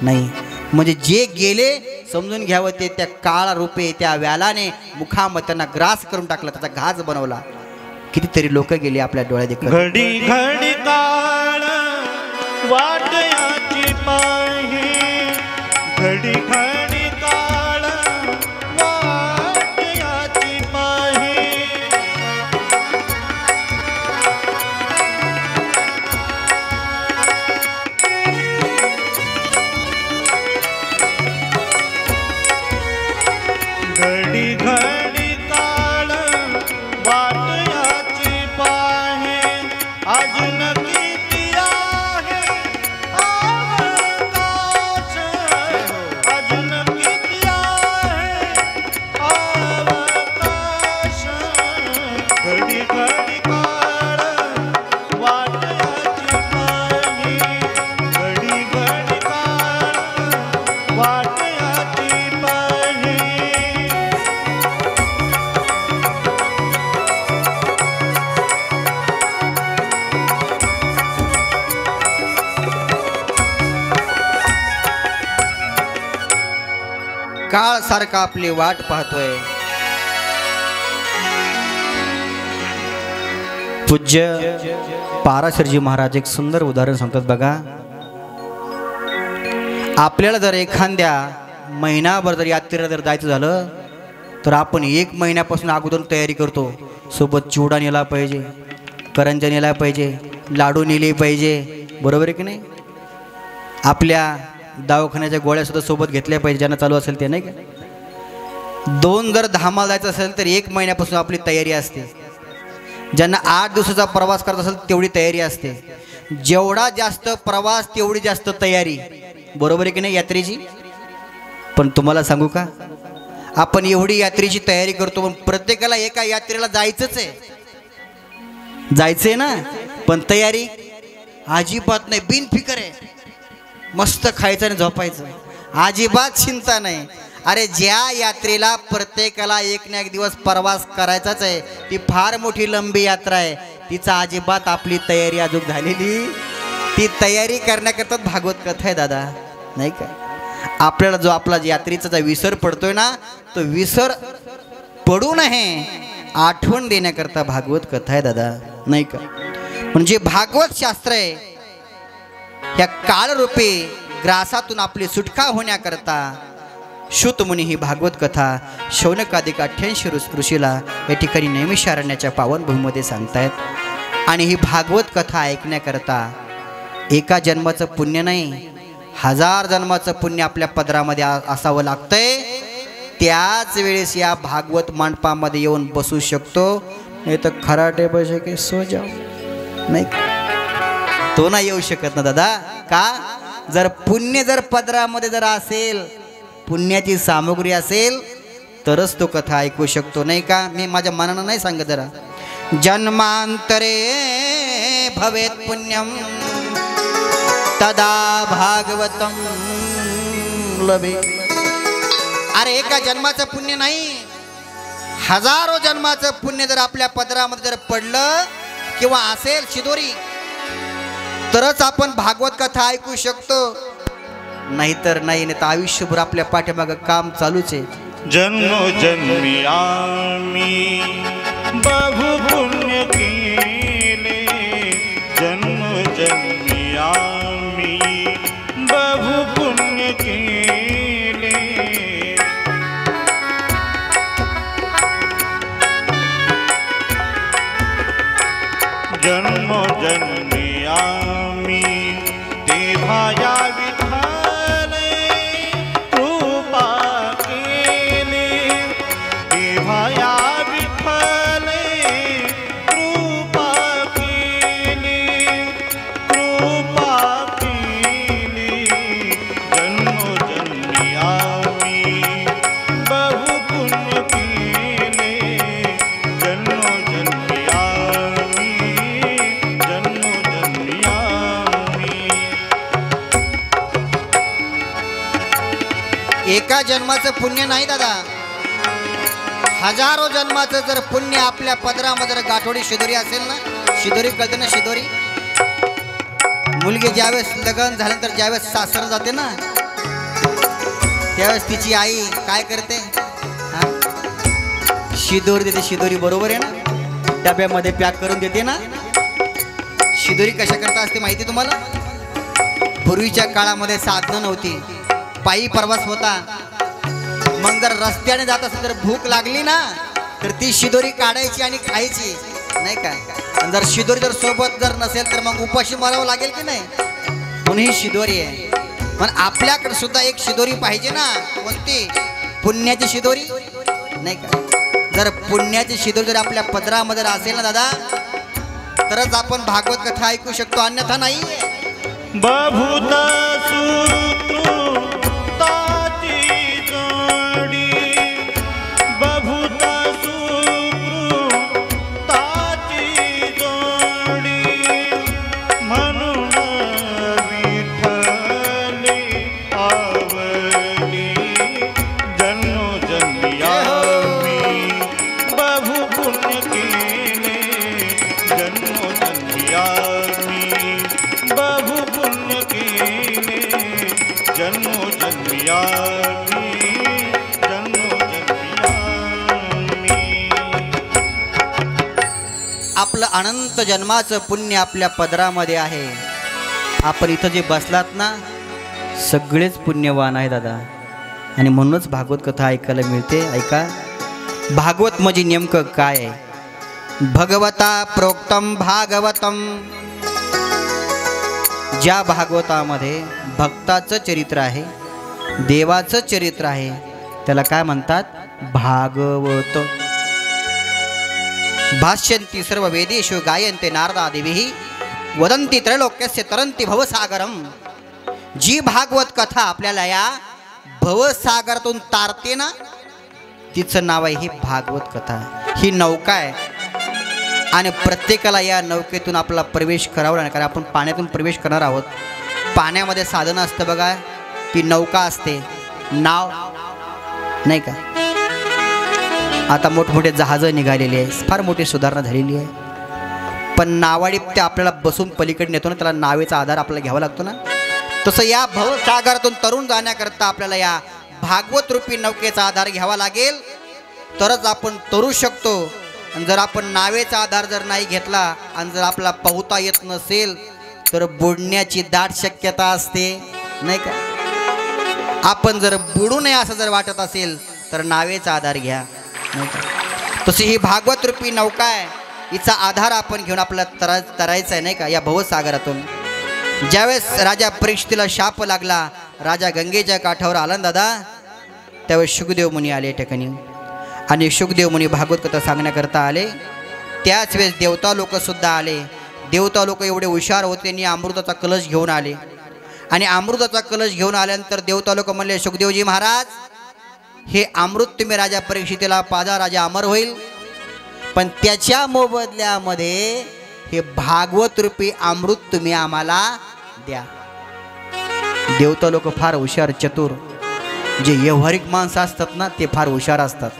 नाही. म्हणजे जे गेले समजून घ्यावं ते त्या काळरूपे त्या व्यालाने मुखामध्ये त्यांना ग्रास करून टाकला, त्याचा घास बनवला. कितीतरी लोक गेली आपल्या डोळ्यात देखत. घडी घडी काळ वाट याची पाही, घडी घडी काळ वाट याची पाही. घडी घडी काळ वाट याची पाहे, अजून किती आहे अवकाश, अजून किती आहे अवकाश. घडी घडी काळ वाट याची पाही, घडी घडी काळ वाट याची पाही. काळ सारखा आपली वाट पाहतोय. पूज्य पाराशरजी महाराज एक सुंदर उदाहरण सांगतात बघा. आपल्याला जर एखाद्या महिनाभर जर यात्रेला जर जायचं झालं तर आपण 1 महिन्यापासून अगोदर तयारी करतो. सोबत चिवडा नेला पाहिजे, करंजा नेला पाहिजे, लाडू नेले पाहिजे, बरोबर आहे की नाही. आपल्या दवाखान्याच्या गोळ्या सुद्धा सोबत घेतल्या पाहिजे ज्यांना चालू असेल ते नाही का. 2 जर धामाला जायचं असेल तर 1 महिन्यापासून आपली तयारी असते. ज्यांना 8 दिवसाचा प्रवास करत असेल तेवढी तयारी असते. जेवढा जास्त प्रवास तेवढी जास्त तयारी, बरोबर आहे की नाही यात्रेची. पण तुम्हाला सांगू का, आपण एवढी यात्रेची तयारी करतो पण प्रत्येकाला एका यात्रेला जायचंच आहे, जायचंय ना. पण तयारी अजिबात नाही, बिनफिकर आहे. मस्त खायचं आणि झोपायचं, अजिबात चिंता नाही. अरे ज्या यात्रेला प्रत्येकाला 1 ना 1 दिवस प्रवास करायचाच आहे ती फार मोठी लंबी यात्रा आहे. तिचा अजिबात आपली तयारी अजून झालेली, ती तयारी करण्याकरता भागवत कथा आहे दादा नाही का. आपल्याला जो आपला यात्रेचा जो विसर पडतोय ना तो विसर पडू नये आठवण देण्याकरता भागवत कथा आहे दादा नाही का. म्हणजे भागवत शास्त्र आहे ह्या काळरूपी ग्रासातून आपली सुटका होण्याकरता श्रुतमुनी ही भागवत कथा शौनकादिक 88 ऋषीला या ठिकाणी नैमिषारण्याच्या पावन भूमीमध्ये सांगतायत। आणि ही भागवत कथा ऐकण्याकरता एका जन्माचं पुण्य नाही, 1000 जन्माचं पुण्य आपल्या पदरामध्ये असावं लागतंय। त्याच वेळेस या भागवत मंडपामध्ये येऊन बसू शकतो, नाही तर खराटे बसे की सो जाओ, नाही तो नाही येऊ शकत ना दादा। का? जर पुण्य जर पदरामध्ये जर असेल, पुण्याची सामग्री असेल तरच तो कथा ऐकू शकतो, नाही का? मी माझ्या मनानं नाही सांगत। जरा जन्मांतरे भवेत पुण्यम तदा भागवतम लभे। अरे एका जन्माचं पुण्य नाही, हजारो जन्माचं पुण्य जर आपल्या पदरामध्ये जर पडलं किंवा असेल शिदोरी तरच आपण भागवत कथा ऐकू शकतो, नाहीतर नाही, नाही तर आयुष्यभर आपल्या पाठीमागं काम चालूच आहे। जन्मोजन्मी आम्ही बहु पुण्य केले, जन्मोजन्मी आम्ही बहु पुण्य केले। जन्मोजन्मी आम्ही देवाया विठ्ठले कृपा केली, देवाया विठ्ठले कृपा केली, कृपा केली। जन्मोजन्मी आम्ही बहु पुण्य केले, जन्मोजन्मी आम्ही, जन्मोजन्मी आम्ही। एका जन्माचं पुण्य नाही दादा, हजारो जन्माचं जर पुण्य आपल्या पदरामध्ये जर गाठोडी शिदोरी असेल ना, शिदोरी कळते ना, शिदोरी मुलगी ज्यावेळेस लग्न झाल्यानंतर ज्यावेळेस सासर जाते ना, त्यावेळेस तिची आई काय करते? शिदोरी देते, शिदोरी बरोबर आहे ना, डब्यामध्ये पॅक करून देते ना। शिदोरी कशा करता असते माहिती तुम्हाला? पूर्वीच्या काळामध्ये साधनं नव्हती, पायी प्रवास होता, मग जर रस्त्याने जात असेल तर भूक लागली ना तर ती शिदोरी काढायची आणि खायची, नाही का? जर शिदोरी जर सोबत जर नसेल तर मग उपाशी मारावं लागेल की नाही, म्हणून ही शिदोरी आहे। पण आपल्याकडे सुद्धा एक शिदोरी पाहिजे ना, कोणती? पुण्याची शिदोरी, नाही का? जर पुण्याची शिदोरी जर आपल्या पदरामध्ये असेल ना दादा तरच आपण भागवत कथा ऐकू शकतो, अन्यथा नाही। बभूत सूत्र ताची जोडी, बभूत सूत्र ताची जोडी, म्हणून विठ्ठले आवली। जन्मोजन्मी आम्ही बहु पुण्य केले, जन्मोजन्मी आम्ही बहु पुण्य केले, जन्मोजन्मी आम्ही, जन्मोजन्मी आम्ही। आपलं अनंत जन्माचं पुण्य आपल्या पदरामध्ये आहे। आपण इथं जे बसलात ना सगळेच पुण्यवान आहे दादा, आणि म्हणूनच भागवत कथा ऐकायला मिळते। ऐका, भागवत म्हणजे नेमकं काय आहे? भगवता प्रोक्तम भागवतम, ज्या भागवतामध्ये भक्ताचं चरित्र आहे, देवाचं चरित्र आहे, त्याला काय म्हणतात? भागवत। भाष्यन्ति सर्व वेदेषु गायन्ते नारदादिभिः वदन्ति त्रैलोक्यस्य तरन्ति भवसागरम। जी भागवत कथा आपल्याला या भवसागरातून तारते ना तिचं नाव आहे ही भागवत कथा। ही नौका आहे आणि प्रत्येकाला या नौकेतून आपला प्रवेश करावा लागणार, कारण आपण पाण्यातून प्रवेश करणार आहोत। पाण्यामध्ये साधनं असतं बघा, ती नौका असते, नाव, नाही का? आता मोठमोठे जहाजं निघालेली आहे, फार मोठी सुधारणा झालेली आहे, पण नावाडी ते आपल्याला बसून पलीकडे नेतो ना, त्याला नावेचा आधार आपल्याला घ्यावा लागतो ना। तसं या भवसागरातून तरुण जाण्याकरता आपल्याला या भागवत रूपी नौकेचा आधार घ्यावा लागेल, तरच आपण तरू शकतो। आणि जर आपण नावेचा आधार जर नाही घेतला आणि जर आपला पोहता येत नसेल तर बुडण्याची दाट शक्यता असते, नाही का? आपण जर बुडू नये असं जर वाटत असेल तर नावेचा आधार घ्या, नाही का? तशी ही भागवत रूपी नौका आहे, हिचा आधार आपण घेऊन आपल्याला तरायचं आहे, नाही का? या भवसागरातून ज्यावेळेस राजा परीक्षितीला शाप लागला, राजा गंगेच्या काठावर आला ना दादा, त्यावेळेस शुकदेव मुनी आले या ठिकाणी. आणि शुकदेव मुनी भागवत कथा सांगण्याकरता आले. त्याच वेळेस देवता लोकसुद्धा आले. देवता लोक एवढे हुशार होते, त्यांनी अमृताचा कलश घेऊन आले. आणि अमृताचा कलश घेऊन आल्यानंतर देवता लोक म्हणले, शुकदेवजी महाराज, हे अमृत तुम्ही राजा परीक्षितीला पाजा, राजा अमर होईल. पण त्याच्या मोबदल्यामध्ये हे भागवत रूपी अमृत तुम्ही आम्हाला द्या. देवता लोक फार हुशार, चतुर, जे व्यावहारिक माणसं असतात ना ते फार हुशार असतात.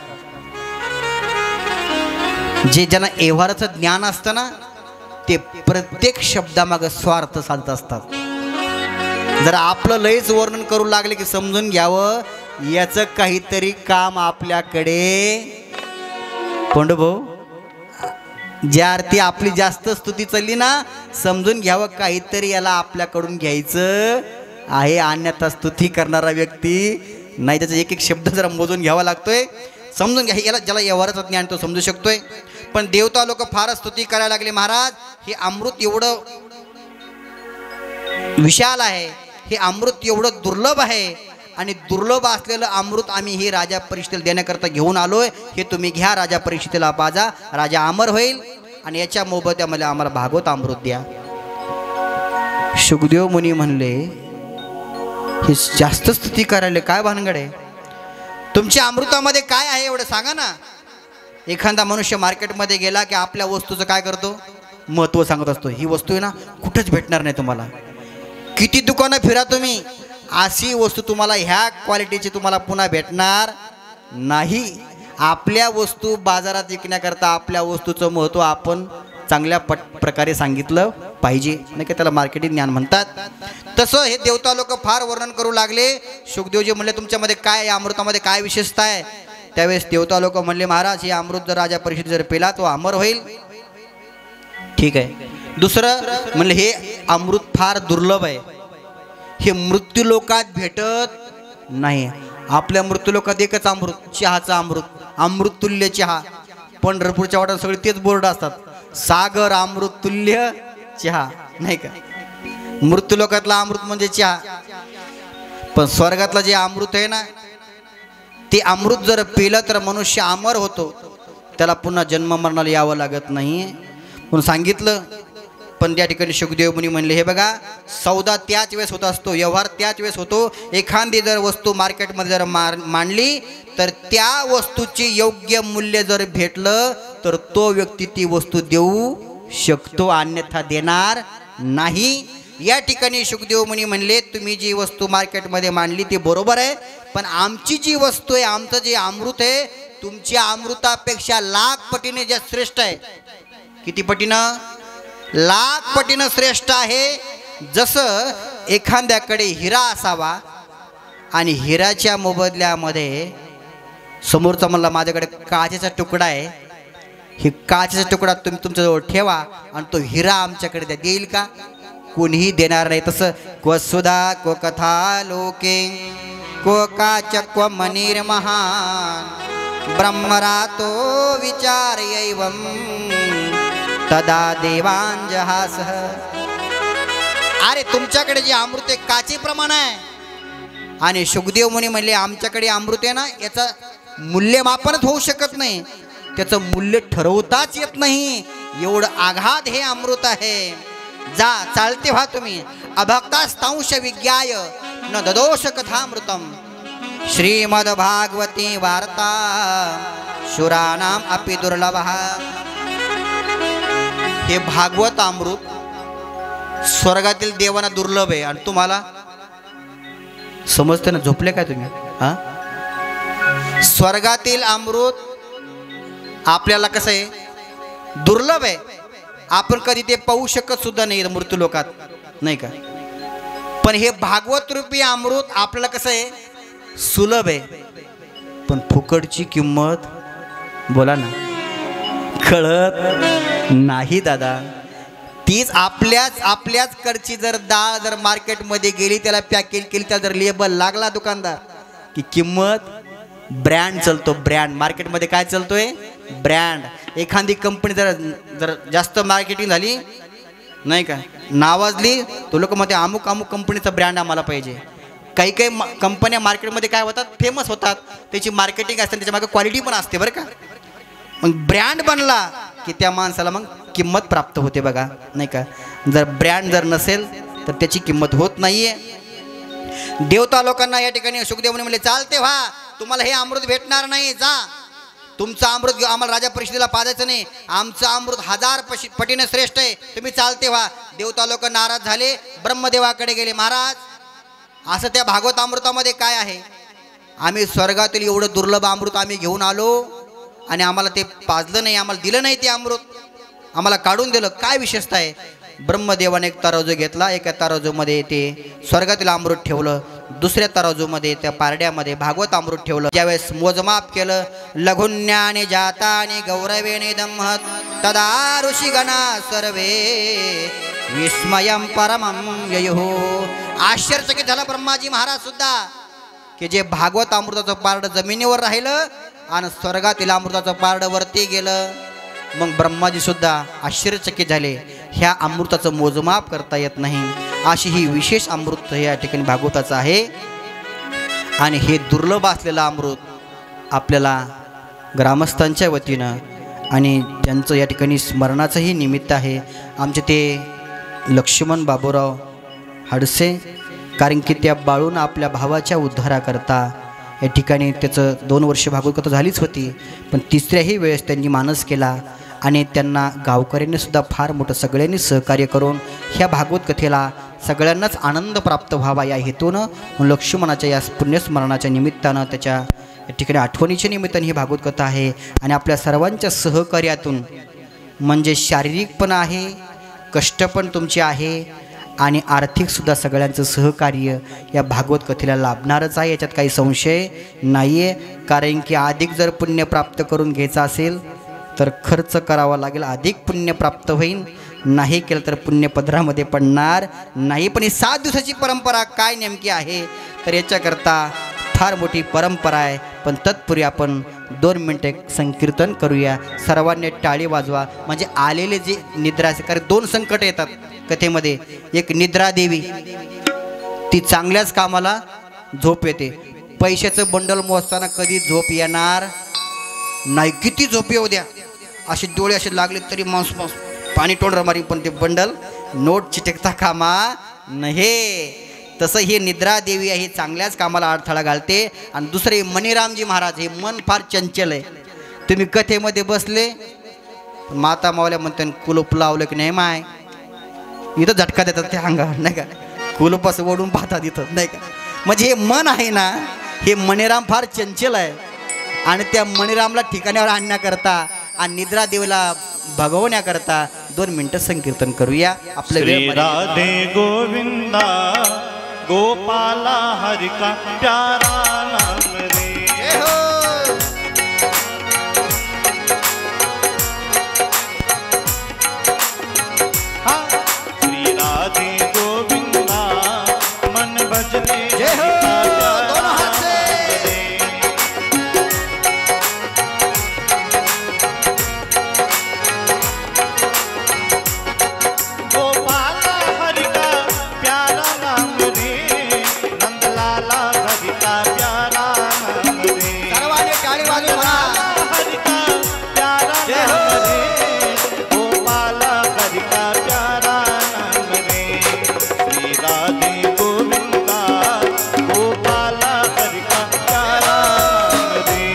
जे ज्यांना व्यवहाराचं ज्ञान असतं ना ते प्रत्येक शब्दामागं स्वार्थ साधत असतात. जर आपलं लयच वर्णन करू लागले की समजून घ्यावं याचं काहीतरी काम आपल्याकडे. पंडूभाऊ, ज्या अर्थी आपली जास्त स्तुती चालली ना, समजून घ्यावं काहीतरी याला आपल्याकडून घ्यायचं आहे, अन्यथा स्तुती करणारा व्यक्ती नाही, त्याचा एक एक शब्द जरा मोजून घ्यावा लागतोय. समजून घ्या, याला ज्याला व्यवहाराचं ज्ञान तो समजू शकतोय. पण देवता लोक फारच स्तुती करायला लागले, महाराज हे अमृत एवढं विशाल आहे, हे अमृत एवढं दुर्लभ आहे, आणि दुर्लभ असलेलं अमृत आम्ही हे राजा परीक्षितीला देण्याकरता घेऊन आलोय, हे तुम्ही घ्या, राजा परीक्षितीला पाजा, राजा अमर होईल, आणि याच्या मोबदल्यामध्ये आम्हाला भागवत अमृत द्या. शुकदेव मुनी म्हणले, हे जास्त स्तुती करायला काय भानगड आहे? तुमच्या अमृतामध्ये काय आहे एवढं सांगा ना. एखादा मनुष्य मार्केटमध्ये गेला की आपल्या वस्तूचं काय करतो, महत्त्व सांगत असतो. ही वस्तू आहे ना कुठंच भेटणार नाही तुम्हाला, किती दुकानं फिरा तुम्ही, अशी वस्तू तुम्हाला ह्या क्वालिटीची तुम्हाला पुन्हा भेटणार नाही. आपल्या वस्तू बाजारात विकण्याकरता आपल्या वस्तूचं महत्त्व आपण चांगल्या प्रकारे सांगितलं पाहिजे, नाही का? त्याला मार्केटिंग ज्ञान म्हणतात. तसं हे देवता लोक फार वर्णन करू लागले. शुकदेवजी म्हणले, तुमच्यामध्ये काय, या अमृतामध्ये काय विशेषता आहे? त्यावेळेस देवता लोक म्हणले, महाराज हे अमृत जर राजा परीक्षित जर पिला तो अमर होईल. ठीक आहे. दुसरं म्हणले, हे अमृत फार दुर्लभ आहे, हे मृत्यू लोकात भेटत नाही. आपल्या मृत्यू लोकात एकच अमृत, चहाचा अमृत, अमृततुल्य चहा. पंढरपूरच्या वाट्यात सगळे तेच बोर्ड असतात, सागर अमृततुल्य चहा, नाही का? मृत्यू लोकातला अमृत म्हणजे चहा. पण स्वर्गातला जे अमृत आहे ना, ते अमृत जर पिलं तर मनुष्य अमर होतो, त्याला पुन्हा जन्म मरणाला यावं लागत नाही म्हणून सांगितलं. पण त्या ठिकाणी शुकदेव मुनी म्हणले, हे बघा, सौदा त्याच वेळेस होत असतो, व्यवहार त्याच वेळेस होतो. एखादी जर वस्तू मार्केटमध्ये जर मांडली तर त्या वस्तूचे योग्य मूल्य जर भेटलं तर तो व्यक्ती ती वस्तू देऊ शकतो, अन्यथा देणार नाही. या ठिकाणी शुकदेव मुनी म्हणले, तुम्ही जी वस्तू मार्केटमध्ये मांडली ती बरोबर आहे, पण आमची जी वस्तू आहे, आमचं जे अमृत आहे, तुमच्या अमृतापेक्षा लाख पटीने जे श्रेष्ठ आहे. किती पटीनं? लाख पटीनं श्रेष्ठ आहे. जसं एखाद्याकडे हिरा असावा आणि हिराच्या मोबदल्यामध्ये समोरचा म्हणला, माझ्याकडे काचेचा तुकडा आहे, हे काचेचा तुकडा तुम्ही तुमच्याजवळ ठेवा आणि तो हिरा आमच्याकडे द्या, देईल का? कोणीही देणार नाही. तसं क्व सुधा क्व कथा लोके क्व काच क्व मनीर महान ब्रह्मरातो विचार एवं तदा देवांजहासः. अरे तुमच्याकडे जे अमृत आहे काचेप्रमाण आहे, आणि शुकदेव मुनी म्हणले, आमच्याकडे अमृत आहे ना, याचं मूल्यमापनच होऊ शकत नाही, त्याचं मूल्य ठरवताच येत नाही, एवढं आघात हे अमृत आहे. जा, चालते व्हा तुम्ही. अभक्तास्तांश विज्ञाय न ददोष कथामृतम श्रीमद भागवती वार्ता शुरानाम अपि दुर्लभः. हे भागवत अमृत स्वर्गातील देवांना दुर्लभ आहे, आणि तुम्हाला समजते ना? झोपले काय तुम्ही? हा, स्वर्गातील अमृत आपल्याला कसं आहे, दुर्लभ आहे. आपण कधी ते पाहू शकत सुद्धा नाही मृत्यू लोकात, नाही का? पण हे भागवत रूपी अमृत आपल्याला कसं आहे, सुलभ आहे. पण फुकटची किंमत बोला ना कळत नाही दादा. तीच आपल्याच कडची जर डाळ जर मार्केटमध्ये गेली, त्याला पॅकेज केली, त्याला जर लेबल लागला दुकानदार की किंमत, ब्रँड चलतो, ब्रँड मार्केटमध्ये काय चलतोय, ब्रँड. एखादी कंपनी जर जास्त मार्केटिंग झाली नाही का, नावाजली, तो लोक मध्ये अमुक अमुक कंपनीचा ब्रँड आम्हाला पाहिजे. काही कंपन्या मार्केटमध्ये काय होतात, फेमस होतात, त्याची मार्केटिंग असते, त्याच्या मागे क्वालिटी पण असते बरं का. मग ब्रँड बनला की त्या माणसाला मग किंमत प्राप्त होते बघा नाही का. जर ब्रँड जर नसेल तर त्याची किंमत होत नाहीये. देवता लोकांना या ठिकाणी सुखदेवने म्हणले, चालते व्हा, तुम्हाला हे अमृत भेटणार नाही, जा तुमचं अमृत घेऊ, आम्हाला राजा परिषदेला पाजायचं नाही, आमचं अमृत 1000 पटीने श्रेष्ठ आहे, तुम्ही चालते व्हा. देवता लोक नाराज झाले, ब्रह्मदेवाकडे गेले, महाराज असं त्या भागवत अमृतामध्ये काय आहे, आम्ही स्वर्गातील एवढं दुर्लभ अमृत आम्ही घेऊन आलो आणि आम्हाला ते पाजलं नाही, आम्हाला दिलं नाही ते अमृत, आम्हाला काढून दिलं, काय विशेषता आहे. ब्रह्मदेवाने एक तराजू घेतला, एका तराजूमध्ये ते स्वर्गातील अमृत ठेवलं, दुसऱ्या तराजूमध्ये त्या पारड्यामध्ये भागवत अमृत ठेवलं. ज्यावेळेस मोजमाप केलं, लघुन्याने जाताने गौरवेने दम्मत तदा ऋषिगणा सर्वे विस्मयम परमं ययुः. आश्चर्यचकित झाला ब्रह्माजी महाराज सुद्धा की जे भागवत अमृताचं पारड जमिनीवर राहिलं आणि स्वर्गातील अमृताचं पारड वरती गेलं. मग ब्रह्माजी सुद्धा आश्चर्यचकित झाले, ह्या अमृताचं मोजमाप करता येत नाही, अशी ही विशेष अमृत या ठिकाणी भागवताचं आहे. आणि हे दुर्लभ असलेलं अमृत आपल्याला ग्रामस्थांच्या वतीनं आणि ज्यांचं या ठिकाणी स्मरणाचंही निमित्त आहे, आमचे ते लक्ष्मण बाबूराव हडसे, कारण की त्या बाळून आपल्या भावाच्या उद्धाराकरता या ठिकाणी त्याचं 2 वर्ष भागवत कथा झालीच होती, पण तिसऱ्याही वेळेस त्यांनी मानस केला आणि त्यांना गावकऱ्यांनी सुद्धा फार मोठं सगळ्यांनी सहकार्य करून ह्या भागवत कथेला सगळ्यांनाच आनंद प्राप्त व्हावा या हेतूनं लक्ष्मणाच्या या पुण्यस्मरणाच्या निमित्तानं, त्याच्या या ठिकाणी आठवणीच्या निमित्ताने ही भागवत कथा आहे. आणि आपल्या सर्वांच्या सहकार्यातून, म्हणजे शारीरिक पण आहे, कष्ट पण तुमचे आहे आणि आर्थिकसुद्धा सगळ्यांचं सहकार्य या भागवत कथेला लाभणारच आहे, याच्यात काही संशय नाही आहे. कारण की अधिक जर पुण्य प्राप्त करून घ्यायचं असेल तर खर्च करावा लागेल, अधिक पुण्य प्राप्त होईल, नाही केलं तर पुण्य पदरामध्ये पडणार नाही. पण ही 7 दिवसाची परंपरा काय नेमकी आहे, तर याच्याकरता फार मोठी परंपरा आहे. पण तत्पूर्वी आपण 2 मिनटे संकीर्तन करूया. सर्वांनी टाळी वाजवा, म्हणजे आलेले जे निद्रा असे, कारण 2 संकट येतात कथेमध्ये. एक निद्रा देवी, ती चांगल्याच कामाला झोप येते, पैशाचं बंडल मोजताना कधी झोप येणार नाही, किती झोप येऊ द्या, असे डोळे असे लागले तरी मांस पाणी टोळर मारी, पण ते बंडल नोट चिटकता कामा नये. तसं ही निद्रा देवी आहे, चांगल्याच कामाला अडथळा घालते. आणि दुसरे मणिरामजी महाराज, हे मन फार चंचल आहे. तुम्ही कथेमध्ये बसले, माता मावल्या म्हणते कुलूप लावलं की नाही माय, इथं झटका देतात त्या अंगावर नाही का, कुलूप असं ओढून पाहतात इथं नाही का. म्हणजे हे मन आहे ना, हे मणिराम फार चंचल आहे आणि त्या मणिरामला ठिकाणावर आणण्याकरता आणि निद्रा देवीला भगवण्याकरता 2 मिनिटं संकीर्तन करूया. आपल्या श्री राधे गोविंदा गोपाला हरि का प्यारा नाम रे. जय हो. श्री राधे गोविंदा मन भजने जय हो. दोनों हाथ से. गोपाला हरि का प्यारा नाम रे, नंदलाला हरि का प्यारा नाम रे. सर्वांनी टाळी वाजवून म्हणा. हरि का प्यारा जय हो. नाम रे, गोपाला हरि का प्यारा नाम रे. श्री राधे गोविंदा गोपाला हरि का प्यारा नाम रे.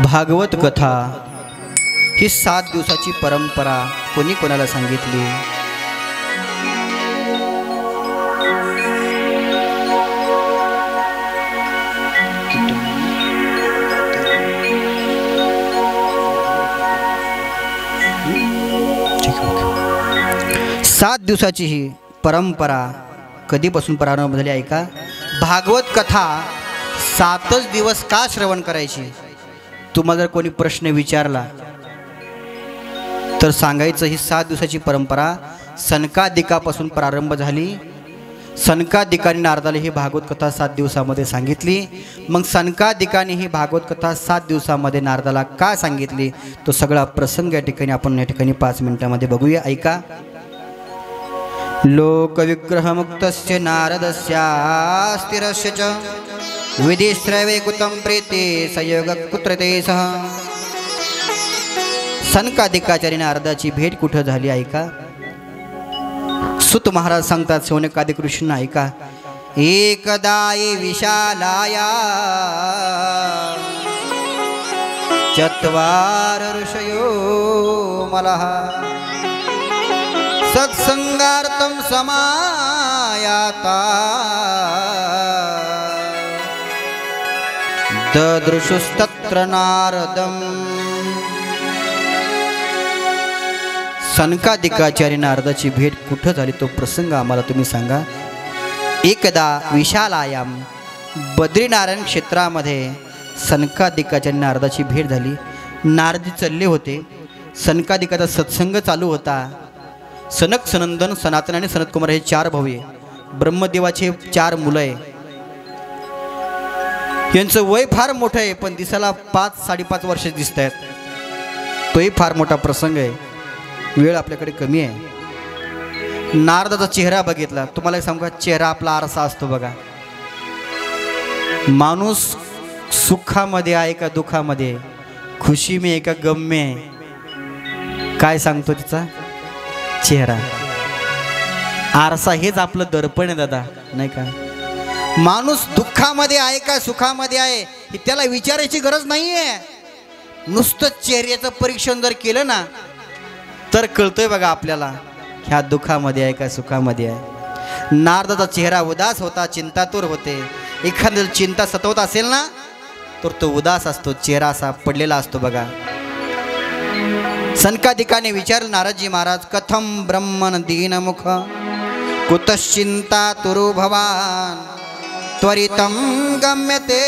भागवत कथा ही 7 दिवसाची परंपरा कोणी कोणाला सांगितली? सात दिवसाची ही परंपरा कधीपासून प्रारंभ झाली ऐका. भागवत कथा 7च दिवस का श्रवण करायची? तुम्हाला जर कोणी प्रश्न विचारला तर सांगायचं ही 7 दिवसाची परंपरा सनकादिकापासून प्रारंभ झाली. सनकादिकाने नारदाला ही भागवत कथा 7 दिवसामध्ये सांगितली. मग सनकादिकाने ही भागवत कथा 7 दिवसामध्ये नारदाला का सांगितली तो सगळा प्रसंग या ठिकाणी आपण या ठिकाणी 5 मिनिटांमध्ये बघूया. ऐका. लोकविग्रहमुक्तस्य नारदस्यास्तिरस्य च विधिश्रवे कुतं प्रीते संयोग कुत्रते सह. सनकादिकाचार्य नारदाची भेट कुठं झाली ऐका. सुत महाराज सांगतात शौनकादिक ऋषींना ऐका. एकदाई विशालाया चत्वार ऋषयो मलः सत्संगार्थं समायाता ददृशुस्तत्र नारदम. सनकादिकाचार्य नारदाची भेट कुठं झाली तो प्रसंग आम्हाला तुम्ही सांगा. एकदा विशालायाम बद्रीनारायण क्षेत्रामध्ये सनकादिकाचार्य नारदाची भेट झाली. नारदी चालले होते. सनकादिकाचा सत्संग चालू होता. सनक, सनंदन, सनातन आणि सनतकुमार हे 4 भाऊ आहे. ब्रह्मदेवाचे 4 मुलं आहे. यांचं वय फार मोठं आहे पण दिसायला 5-5.5 वर्ष दिसत आहेत. तोही फार मोठा प्रसंग आहे. वेळ आपल्याकडे कमी आहे. नारदाचा चेहरा बघितला. तुम्हाला सांगू का, चेहरा आपला आरसा असतो बघा. माणूस सुखामध्ये आहे का दुःखामध्ये, खुशी में आहे का गम में आहे, काय सांगतो तिचा चेहरा. आरसा हेच आपलं दर्पण आहे दादा, नाही का. माणूस दुःखामध्ये आहे का सुखामध्ये आहे हे त्याला विचारायची गरज नाहीये. नुसतं चेहऱ्याचं परीक्षण जर केलं ना तर कळतंय बघा आपल्याला ह्या दुःखामध्ये आहे का सुखामध्ये आहे. नारदाचा चेहरा उदास होता, चिंतातूर होते. एखाद्याला चिंता सतवत असेल ना तर तो उदास असतो, चेहरा असा पडलेला असतो बघा. सनकादिकाने विचारलं नारदजी महाराज, कथम ब्रह्मन दीनमुख कुतश्चिंता तुरु भवान त्वरितम गम्यते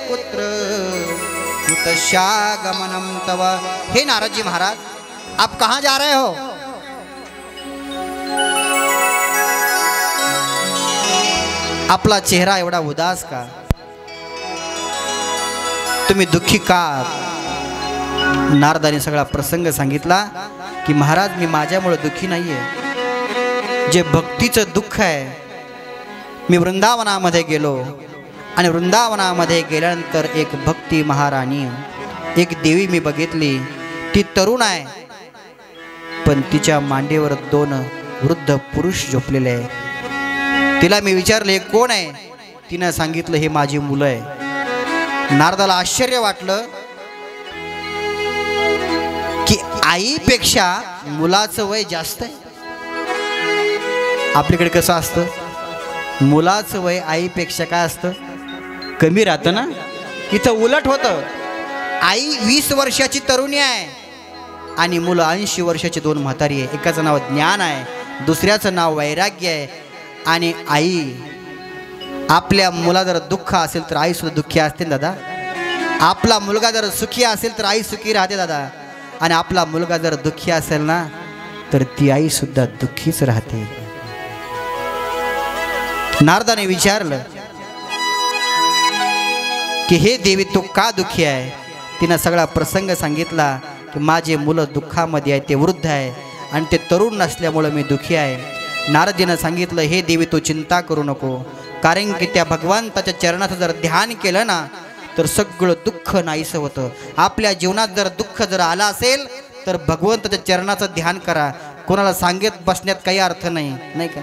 कुत्र कुतश्यागमनम तव. हे नारदजी महाराज, आप कहाँ जा रहे हो? आपला चेहरा एवढा उदास का? तुम्ही दुःखी का? नारदाने सगळा प्रसंग सांगितला की महाराज मी माझ्यामुळे दुःखी नाहीये. जे भक्तीचं दुःख आहे, मी वृंदावनामध्ये गेलो आणि वृंदावनामध्ये गेल्यानंतर एक भक्ती महाराणी, एक देवी मी बघितली. ती तरुण आहे पण तिच्या मांडीवर 2 वृद्ध पुरुष झोपलेले आहे. तिला मी विचारले कोण आहे? तिनं सांगितलं हे माझी मुलं आहे. नारदाला आश्चर्य वाटलं की आईपेक्षा मुलाचं वय जास्त आहे. आपल्याकडे कसं असतं, मुलाचं वय आईपेक्षा काय असतं, कमी राहतं ना. इथं उलट होतं. आई 20 वर्षाची तरुणी आहे आणि मुलं 80 वर्षाची 2 म्हातारी आहे. एकाचं नाव ज्ञान आहे, दुसऱ्याचं नाव वैराग्य आहे. आणि आई आपल्या मुला जर दुःख असेल तर आई सुद्धा दुःखी असते दादा. आपला मुलगा जर सुखी असेल तर आई सुखी राहते दादा. आणि आपला मुलगा जर दुःखी असेल ना तर ती आई सुद्धा दुःखीच राहते. नारदाने विचारलं की हे देवी तू का दुःखी आहे? तिनं सगळा प्रसंग सांगितला की माझे मुलं दुःखामध्ये आहे, ते वृद्ध आहे आणि ते तरुण नसल्यामुळं मी दुःखी आहे. नारदजीनं सांगितलं हे देवी तू चिंता करू नको, कारण की त्या भगवंताच्या चरणाचं जर ध्यान केलं ना तर सगळं दुःख नाहीसं होतं. आपल्या जीवनात जर दुःख जर आलं असेल तर भगवंताच्या चरणाचं ध्यान करा. कोणाला सांगत बसण्यात काही अर्थ नाही, नाही का.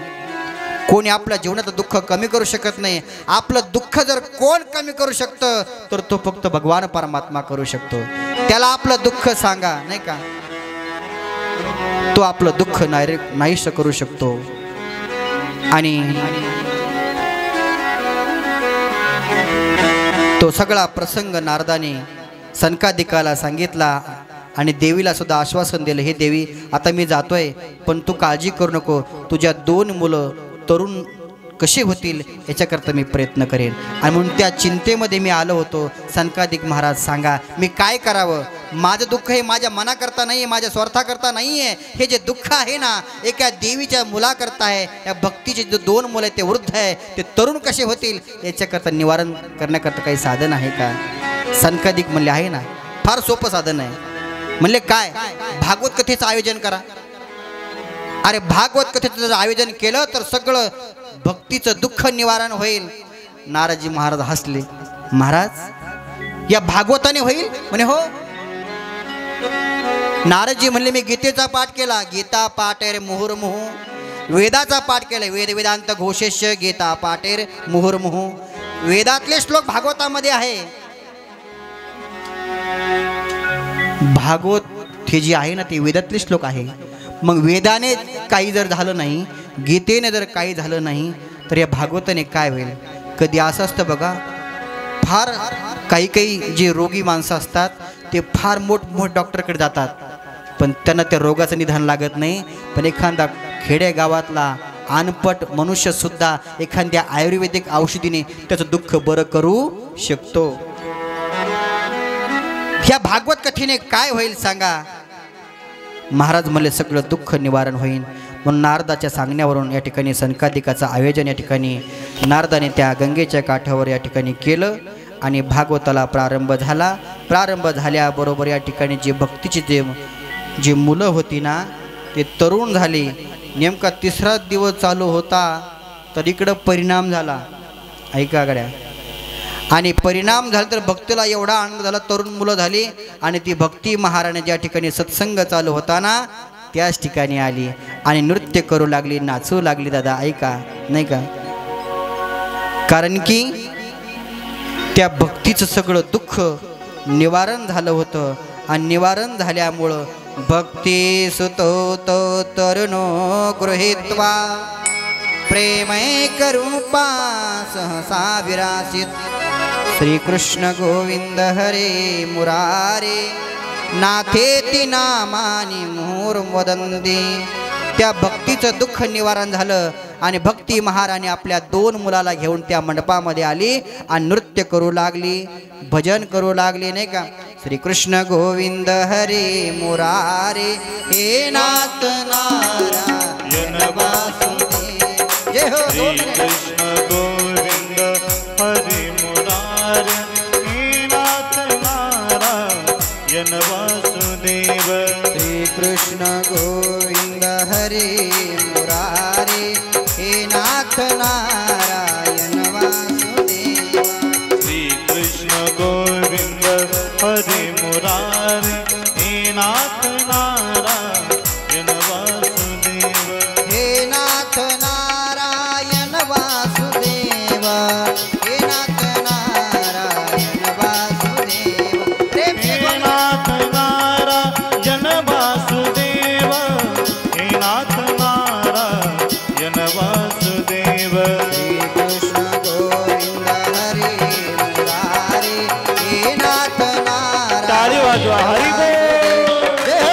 कोणी आपल्या जीवनाचं दुःख कमी करू शकत नाही. आपलं दुःख जर कोण कमी करू शकतं तर तो फक्त भगवान परमात्मा करू शकतो. त्याला आपलं दुःख सांगा, नाही का, तो आपलं दुःख नाहीसं करू शकतो. आणि तो सगळा प्रसंग नारदाने सनकादिकाला सांगितला आणि देवीला सुद्धा आश्वासन दिलं, हे देवी आता मी जातोय, पण तू काळजी करू नको, तुझ्या 2 मुलं तरुण कसे होतील याच्याकरता मी प्रयत्न करेन. आणि म्हणून त्या चिंतेमध्ये मी आलो होतो. सनकादिक महाराज सांगा मी काय करावं. माझं दुःख हे माझ्या मनाकरता नाही आहे, माझ्या स्वार्थाकरता नाही आहे. हे जे दुःख आहे ना एका देवीच्या मुलाकरता आहे. या भक्तीचे जे 2 मुलं आहेत ते वृद्ध आहे, ते तरुण कसे होतील याच्याकरता निवारण करण्याकरता काही साधन आहे का. सनकादिक म्हणले आहे ना, फार सोपं साधन आहे. म्हणले काय, भागवत कथेचं आयोजन करा. अरे भागवत कथेचं जर आयोजन केलं तर सगळं भक्तीचं दुःख निवारण होईल. नारदजी महाराज हसले. महाराज या भागवताने होईल म्हणे. हो. नारदजी म्हणले मी गीतेचा पाठ केला. गीता पाठेर मुहुर्मुहु. वेदाचा पाठ केला. वेद वेदांत घोषेश्य गीता पाठेर मुहुर्मुहु. वेदातले श्लोक भागवतामध्ये आहे. भागवत हे जे आहे ना ते वेदातले श्लोक आहे. मग वेदाने काही जर झालं नाही, गीतेने जर काही झालं नाही तर या भागवताने काय होईल. कधी असं असतं बघा, फार काही जे रोगी माणसं असतात ते फार मोठ डॉक्टरकडे जातात, पण त्यांना त्या रोगाचं निदान लागत नाही. पण एखादा खेडेगावातला अनपट मनुष्यसुद्धा एखाद्या आयुर्वेदिक औषधीने त्याचं दुःख बरं करू शकतो. ह्या भागवत कथेने काय होईल सांगा. महाराज म्हणले सगळं दुःख निवारण होईल. म्हणून नारदाच्या सांगण्यावरून या ठिकाणी सनकादिकाचं आयोजन या ठिकाणी नारदाने त्या गंगेच्या काठावर या ठिकाणी केलं आणि भागवताला प्रारंभ झाला. प्रारंभ झाल्याबरोबर या ठिकाणी जे भक्तीची जे मुलं होती ना ते तरुण झाली. नेमका 3रा दिवस चालू होता तर इकडं परिणाम झाला. ऐका गड्या. आणि परिणाम झाला तर भक्तीला एवढा आनंद झाला, तरुण मुलं झाली आणि ती भक्ती महाराणी ज्या ठिकाणी सत्संग चालू होता ना त्याच ठिकाणी आली आणि नृत्य करू लागली, नाचू लागली. दादा ऐका, नाही का, कारण की त्या भक्तीचं सगळं दुःख निवारण झालं होतं. आणि निवारण झाल्यामुळं भक्ती सुतो तो तरुणो गृहीत्वा प्रेमैक रूपा सहसा विरासित. श्रीकृष्ण गोविंद हरे मुरारे नाथेती नामानी मुहुर्वदन्ति. त्या भक्तीचं दुःख निवारण झालं आणि भक्ती महाराणी आपल्या 2 मुलाला घेऊन त्या मंडपामध्ये आली आणि नृत्य करू लागली, भजन करू लागली, नाही का. श्रीकृष्ण गोविंद हरे मुरारे हे नाथ नारायण वासुदेव. जय हो. श्रीकृष्ण गोविंद हरे मुरारे हे नाथ नारायण वासुदेव. श्रीकृष्ण गोविंद हरे मुरारे हे नाथ नारायण वासुदेव. श्रीकृष्ण गोविंद हरे मुरारे हे नाथ नारायण वासुदेव. हे नाथ नारायण वासुदेव. हे नाथ नारायण वासुदेव. हे नाथ नारायण वासुदेव. हे नाथ नारायण वासुदेव. श्रीकृष्ण गोविंद हरे मुरारे हे नाथ नारायण. टाळी वाजवा. हरी बोल. जय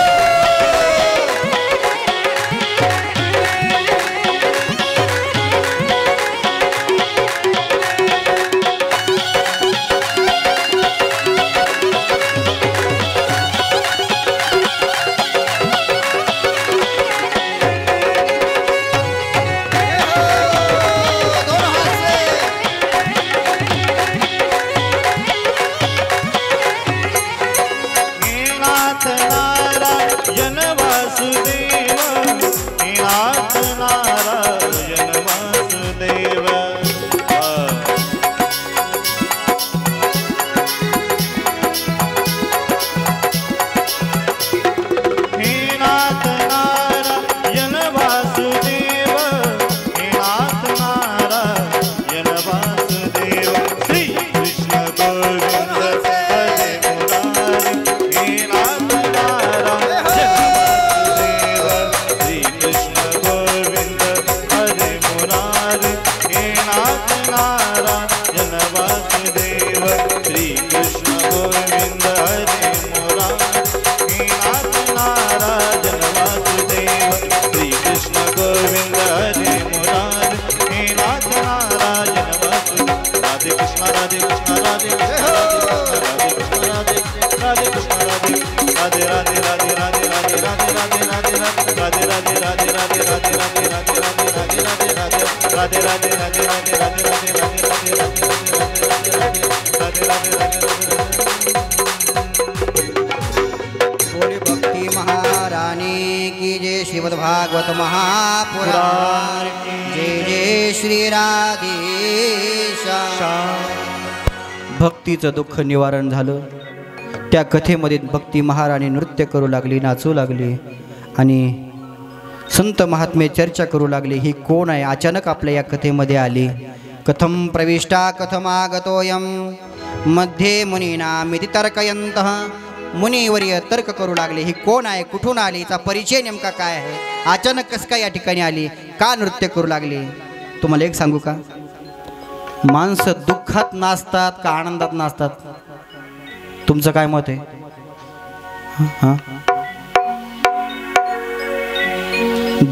बोली भक्ति महारानी की जय। श्रीमद् भागवत महापुराण जय जय श्री राधेशा। भक्तीचं दुःख निवारण झालं। त्या कथेमध्ये भक्ती महाराणी नृत्य करू लागली, नाचू लागली आणि संत महात्मे चर्चा करू लागली, ही कोण आहे अचानक आपल्या या कथेमध्ये आली। कथम प्रविष्टा कथमागतोयम मध्ये मुनीनामिति तर्कयन्तः। मुनीवर्य तर्क करू लागले, ही कोण आहे, कुठून आली, हिचा परिचय नेमका काय आहे, अचानक कसं काय या ठिकाणी आली, का नृत्य करू लागली। तुम्हाला एक सांगू का, माणसं दुःखात नाचतात का आनंदात नाचतात, तुमचं काय मत आहे? हां,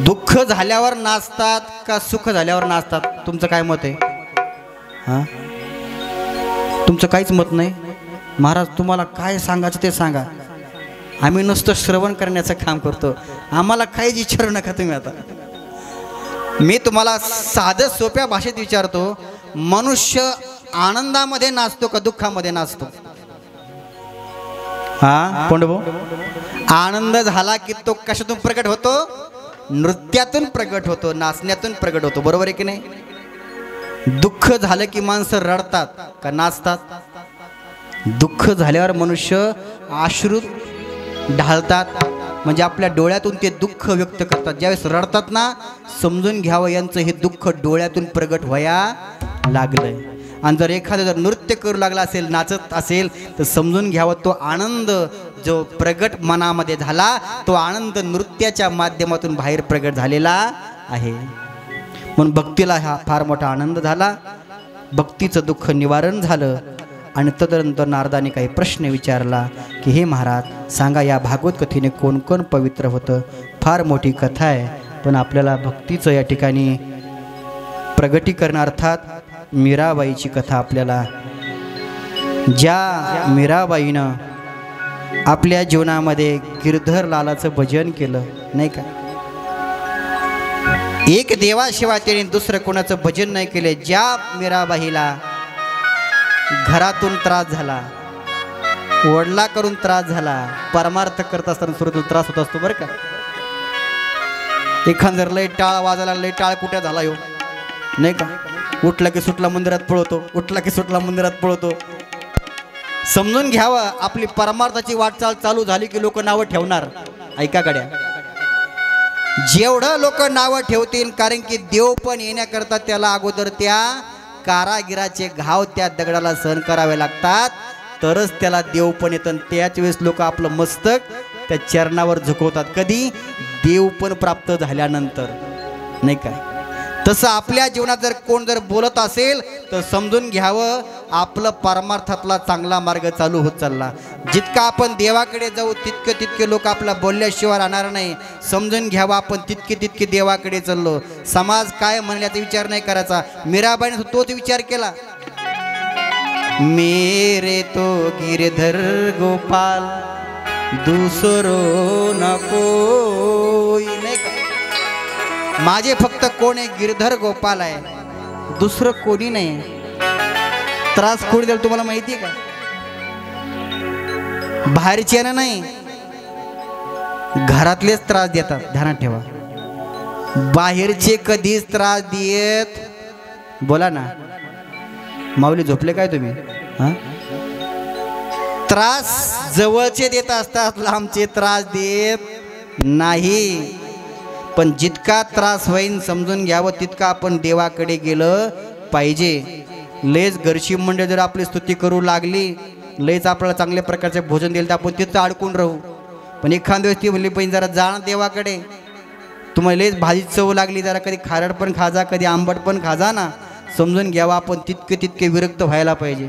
दुःख झाल्यावर नाचतात का सुख झाल्यावर नाचतात, तुमचं काय मत आहे? हां, तुमचं काहीच मत नाही। महाराज तुम्हाला काय सांगायचं ते सांगा, आम्ही नुसतं श्रवण करण्याचं काम करतो, आम्हाला काहीच विचारू नका तुम्ही। आता मी तुम्हाला साधं सोप्या भाषेत विचारतो, मनुष्य आनंदामध्ये नाचतो का दुःखामध्ये नाचतो? हा पंडभाऊ, आनंद झाला की तो कशातून प्रकट होतो? नृत्यातून प्रकट होतो, नाचण्यातून प्रकट होतो, बरोबर आहे की नाही? दुःख झालं की माणसं रडतात का नाचतात? दुःख झाल्यावर मनुष्य अश्रू ढाळतात, म्हणजे आपल्या डोळ्यातून ते दुःख व्यक्त करतात। ज्यावेळेस रडतात ना, समजून घ्यावं यांचं हे दुःख डोळ्यातून प्रगट व्हाया लागलंय। आणि जर एखादं जर नृत्य करू लागला असेल, नाचत असेल, तर समजून घ्यावं तो आनंद जो प्रगट मनामध्ये झाला, तो आनंद नृत्याच्या माध्यमातून बाहेर प्रगट झालेला आहे। म्हणून भक्तीला हा फार मोठा आनंद झाला, भक्तीचं दुःख निवारण झालं। आणि तदनंतर नारदाने काही प्रश्न विचारला की हे महाराज सांगा, या भागवत कथेने कोण कोण पवित्र होतं? फार मोठी कथा आहे, पण आपल्याला भक्तीचं या ठिकाणी प्रगटीकरण अर्थात मीराबाईची कथा आपल्याला, ज्या मीराबाईनं आपल्या जीवनामध्ये गिरधर लालाचं भजन केलं नाही का, एक देवाशिवाय त्याने दुसरं कोणाचं भजन नाही केले। ज्या मीराबाईला घरातून त्रास झाला, वडला करून त्रास झाला, परमार्थ करत असताना सुरुवातीला त्रास होत असतो बरं का। एखादं लय टाळ वाजायला, लय टाळ कुठे झाला हो नाही का, उठला की सुटला मंदिरात पळवतो, उठला की सुटला मंदिरात पळवतो। समजून घ्यावं, आपली परमार्थाची वाटचाल चालू झाली की लोक नावं ठेवणार। ऐका गड्या, जेवढं लोक नावं ठेवतील, कारण की देव पण येण्याकरता त्याला अगोदर त्या कारागिराचे घाव त्या दगडाला सहन करावे लागतात, तरच त्याला देव पण येतं। त्याच वेळेस लोक आपलं मस्तक त्या चरणावर झुकवतात, कधी? देव पण प्राप्त झाल्यानंतर नाही का। तसं आपल्या जीवनात जर कोण जर बोलत असेल तर समजून घ्यावं, आपलं परमार्थातला चांगला मार्ग चालू होत चालला। जितका आपण देवाकडे जाऊ तितके तितके लोक आपला बोलल्याशिवाय राहणार नाही। समजून घ्यावं, आपण तितके तितके देवाकडे चाललो। समाज काय म्हणण्याचा विचार नाही करायचा। मीराबाईने तोच विचार केला, मेरे तो गिरधर गोपाल दुसरो न कोई, नाही का, माझे फक्त कोण आहे? गिरधर गोपाल आहे, दुसरं कोणी नाही। त्रास कोणी दिला तुम्हाला माहिती आहे का? बाहेरच्यानं नाही, घरातलेच त्रास देतात, ध्यानात ठेवा। बाहेरचे कधीच त्रास देत, बोला ना माऊली, झोपले काय तुम्ही? हां, त्रास जवळचे देत असतात, लांबचे त्रास देत नाही। पण जितका त्रास होईन समजून घ्यावं, तितका आपण देवाकडे गेलं पाहिजे। लयच घरची मंडळी जर आपली स्तुती करू लागली, लयच आपल्याला चांगल्या प्रकारचे भोजन दिलं, तर आपण तिथं अडकून राहू। पण एखाद्या वेळेस ती म्हणली पाहिजे जरा जा देवाकडे, तुम्हाला लयच भाजी चव लागली, जरा कधी खारट पण खाजा, कधी आंबट पण खाजा ना। समजून घ्यावा, आपण तितके तितके विरक्त व्हायला पाहिजे।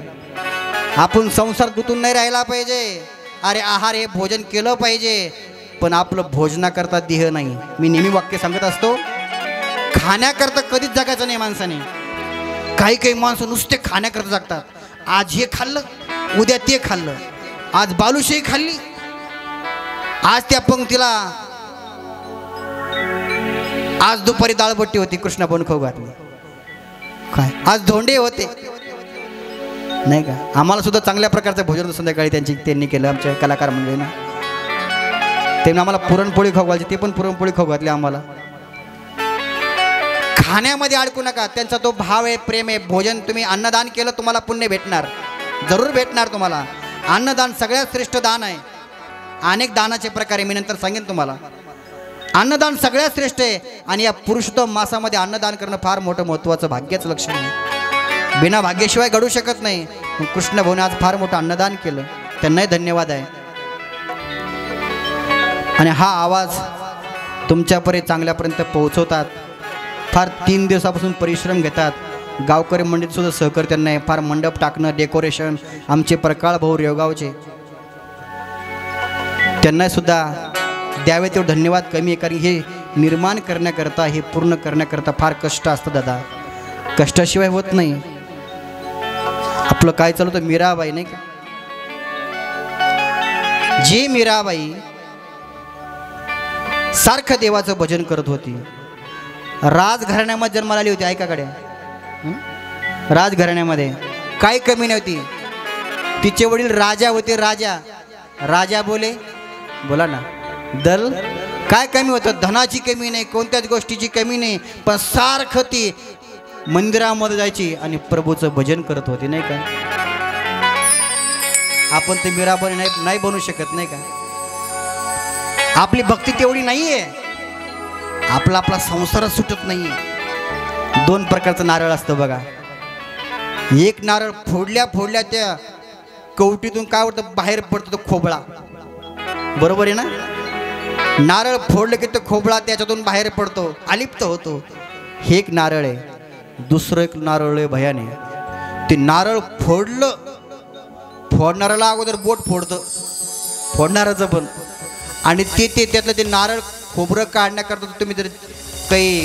आपण संसार गुंतून नाही राहायला पाहिजे। अरे आहार हे भोजन केलं पाहिजे, पण आपलं भोजनाकरता देह नाही। मी नेहमी वाक्य सांगत असतो, खाण्याकरता कधीच जगायचं नाही माणसाने। काही काही माणसं नुसते खाण्याकरता जगतात। आज हे खाल्लं, उद्या ते खाल्लं, आज बालुशाही खाल्ली, आज त्या पंक्तीला आज दुपारी दाळबट्टी होती, कृष्णा पण खाऊ घातली. काय आज धोंडे होते नाही का. आम्हाला सुद्धा चांगल्या प्रकारचं भोजन संध्याकाळी त्यांनी केलं आमच्या कलाकार मंडळीनं. त्यांनी आम्हाला पुरणपोळी खाऊ घालची, ते पण पुरणपोळी खाऊ घातली आम्हाला. खाण्यामध्ये अडकू नका, त्यांचा तो भाव आहे, प्रेम आहे. भोजन तुम्ही अन्नदान केलं तुम्हाला पुण्य भेटणार, जरूर भेटणार तुम्हाला. अन्नदान सगळ्यात श्रेष्ठ दान आहे. अनेक दानाचे प्रकार आहे, मी नंतर सांगेन तुम्हाला. अन्नदान सगळ्यात श्रेष्ठ आहे आणि या पुरुषोत्तम मासामध्ये अन्नदान करणं फार मोठं महत्त्वाचं भाग्याचं लक्षण आहे. बिना भाग्याशिवाय घडू शकत नाही. कृष्ण भाऊने आज फार मोठं अन्नदान केलं, त्यांनाही धन्यवाद आहे. आणि हा आवाज तुमच्यापर्यंत चांगल्यापर्यंत पोहोचवतात. फार 3 दिवसापासून परिश्रम घेतात. गावकरी मंडळीत सुद्धा सहकार्य त्यांना आहे. फार मंडप टाकणं, डेकोरेशन आमचे प्रकाळ भाऊ रेवगावचे, त्यांना सुद्धा द्यावे तेवढं धन्यवाद कमी आहे. कारण हे निर्माण करण्याकरता, हे पूर्ण करण्याकरता फार कष्ट असतं दादा, कष्टाशिवाय होत नाही. आपलं काय चालू होतं, मीराबाई नाही का, जी मीराबाई सारखं देवाचं भजन करत होती. राजघराण्यामध्ये जन्माला आली होती. ऐकाकडे राजघराण्यामध्ये काही कमी नव्हती. तिचे वडील राजा होते. राजा बोला ना, दल काय कमी होतं, धनाची कमी नाही, कोणत्याच गोष्टीची कमी नाही. पण सारखं ती मंदिरामध्ये जायची आणि प्रभूचं भजन करत होती नाही का. आपण ते मीराबाई नाही बनू शकत नाही का. आपली भक्ती तेवढी नाहीये, आपला संसार सुटत नाहीये. 2 प्रकारचं नारळ असतं बघा. एक नारळ फोडल्या त्या कवटीतून काय होतं, बाहेर पडतो तो खोबळा, बरोबर आहे ना. नारळ फोडलं की तो खोबळा त्याच्यातून बाहेर पडतो, अलिप्त होतो. हे एक नारळ आहे. दुसरं एक नारळ आहे भयाने. ते नारळ फोडणाऱ्याला अगोदर बोट फोडतं, फोडणाऱ्याचं पण. आणि ते त्यातलं ते नारळ खोबरं काढण्याकरता तुम्ही जर काही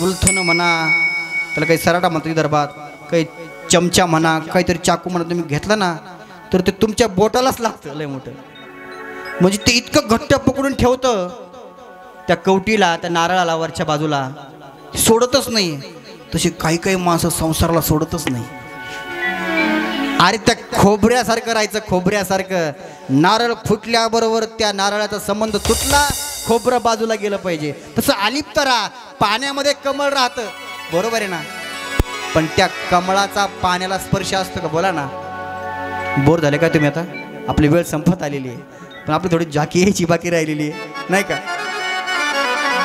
उलथनं म्हणा, त्याला काही सराटा म्हणतो विदर्भात, काही चमचा म्हणा, काहीतरी चाकू म्हणा, तुम्ही घेतलं ना तर ते तुमच्या बोटालाच लागतं लय मोठं. म्हणजे ते इतकं घट्ट पकडून ठेवतं त्या कवटीला, त्या नारळाला वरच्या बाजूला, सोडतच नाही. तशी काही माणसं संसाराला सोडतच नाही. अरे त्या खोबऱ्यासारखं राहायचं, खोबऱ्यासारखं. नारळ फुटल्याबरोबर त्या नारळाचा संबंध तुटला, खोबरं बाजूला गेलं पाहिजे. तसं अलिप्त राहा. पाण्यामध्ये कमळ राहतं, बरोबर आहे ना, पण त्या कमळाचा पाण्याला स्पर्श असतो का, बोला ना. बोर झाले का तुम्ही आता, आपली वेळ संपत आलेली आहे, पण आपली थोडी झाकी यायची बाकी राहिलेली आहे नाही का.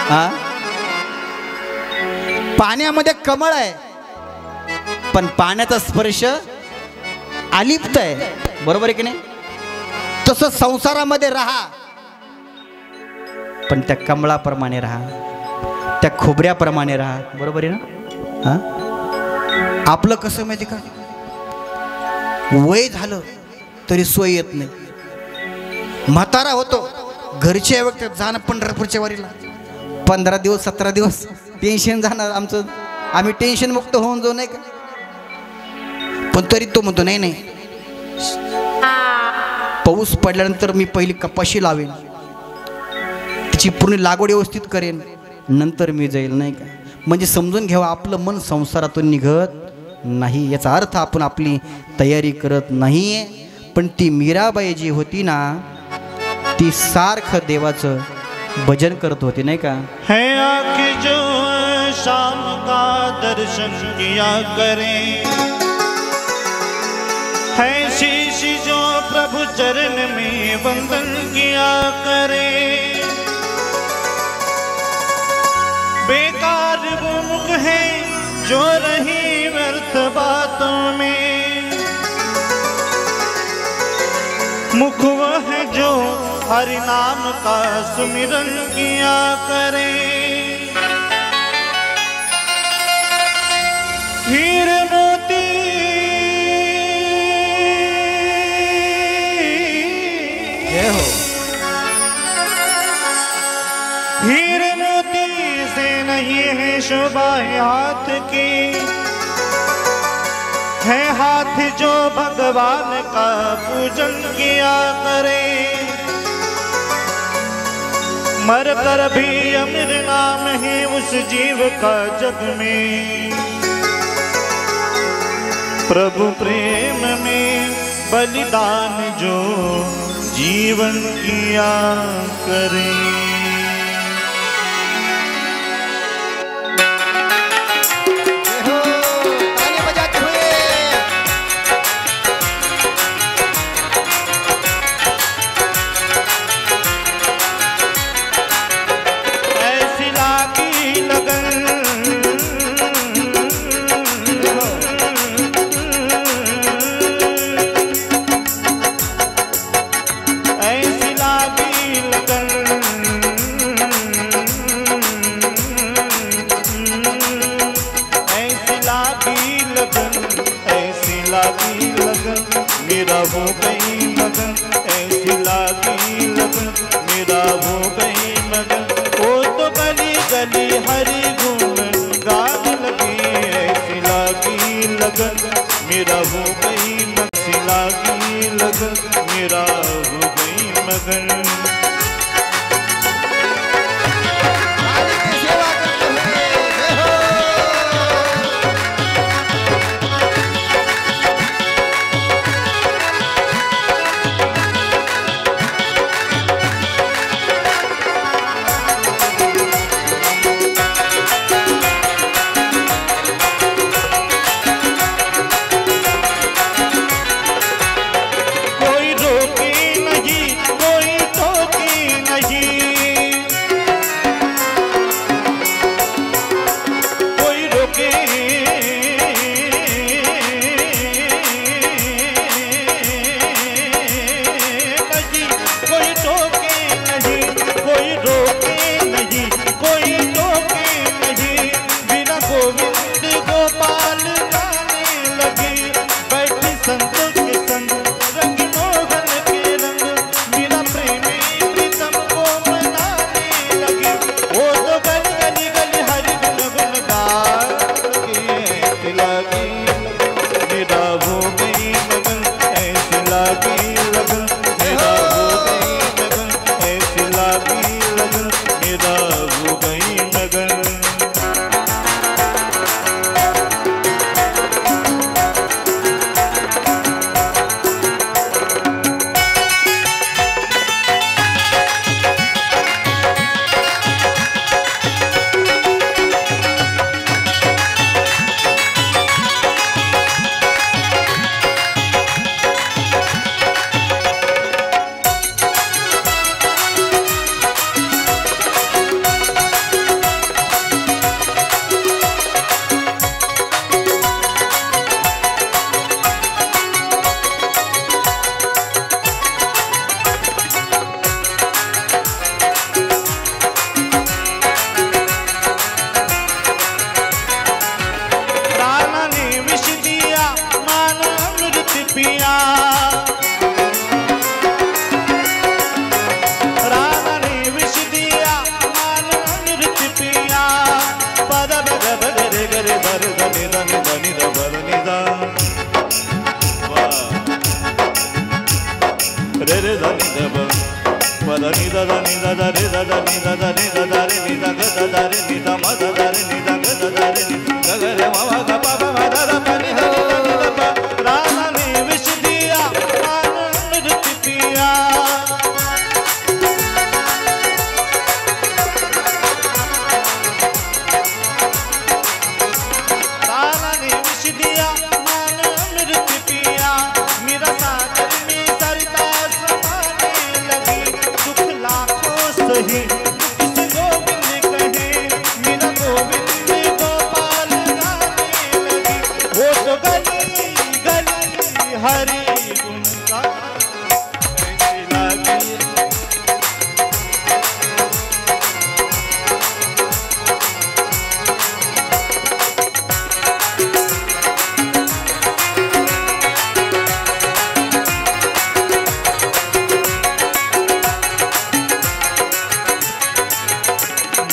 हा, पाण्यामध्ये कमळ आहे पण पाण्याचा स्पर्श अलिप्त आहे, बरोबर आहे की नाही. तसं संसारामध्ये राहा पण त्या कमळाप्रमाणे राहा, त्या खोबऱ्याप्रमाणे राहा, बरोबर आहे ना. हा, आपलं कसं माहिती का, वय झालं तरी सोय येत नाही. म्हातारा होतो, घरच्या व्यक्ती जाणं पंढरपूरच्या वारीला 15 दिवस 17 दिवस टेन्शन जाणार आमचं, आम्ही टेन्शन मुक्त होऊन जाऊ नाही का. पण तरी तो म्हणतो नाही नाही, पाऊस पडल्यानंतर मी पहिली कपाशी लावेन, तिची पूर्ण लागवड व्यवस्थित करेन, नंतर मी जाईल नाही का. म्हणजे समजून घ्यावं, आपलं मन संसारातून निघत नाही, याचा अर्थ आपण आपली तयारी करत नाही. पण ती मीराबाई जी होती ना, ती सारखं देवाचं भजन करत होती नाही का. है आँखें जो शाम का दर्शन किया करे, है शीश जो प्रभु चरण में वंदन किया करे, बेकार वो मुख है जो रही व्यर्थ बातों में, मुख वह है जो हरि नाम का सुमिरन किया करे। हीर मोती हीर मोती से नहीं है शोभा हाथ की, है हाथ जो भगवान का पूजन किया करे। मर कर भी अमर नाम है उस जीव का जग में। प्रभु प्रेम में बलिदान जो जीवन किया करे। मेरा हो गई मगन, ऐसी लागी लगन, मेरा हो गई मगन। वो तो गली गली हरी गुण गाने लगी, ऐसी लागी लगन, मेरा हो गई मगन, ऐसी लागी लगन, मेरा हो गई मगन।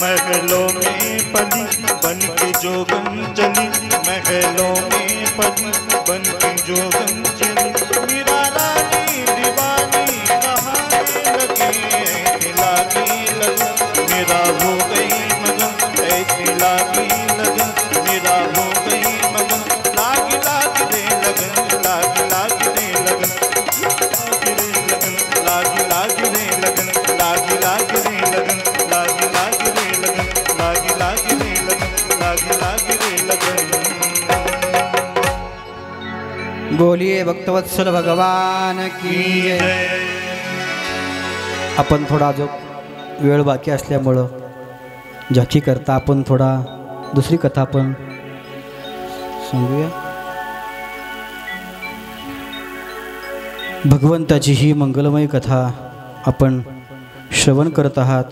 महलों में पली बन के जोगन चली, महलों में पली बन के जोगन चली, मीरा रानी दीवानी कहाने लगी, लागी लगी मेरा हो गई मगन ऐसी लागी लगन मेरा हो गई मगन लागी लागी रे लगन लागी लागी रे लगन लागी लागी रे लगन लागी लागी रे लगन लागी लागी रे लगन लागी लागी रे लगन लागी लागी रे लगन। बोलिए भक्तवत्सल भगवान की जय। आपण थोडा जो वेळ बाकी असल्यामुळं ज्याची करता आपण थोडा दुसरी कथा आपण सांगूया। भगवंताची ही मंगलमय कथा आपण श्रवण करत आहात,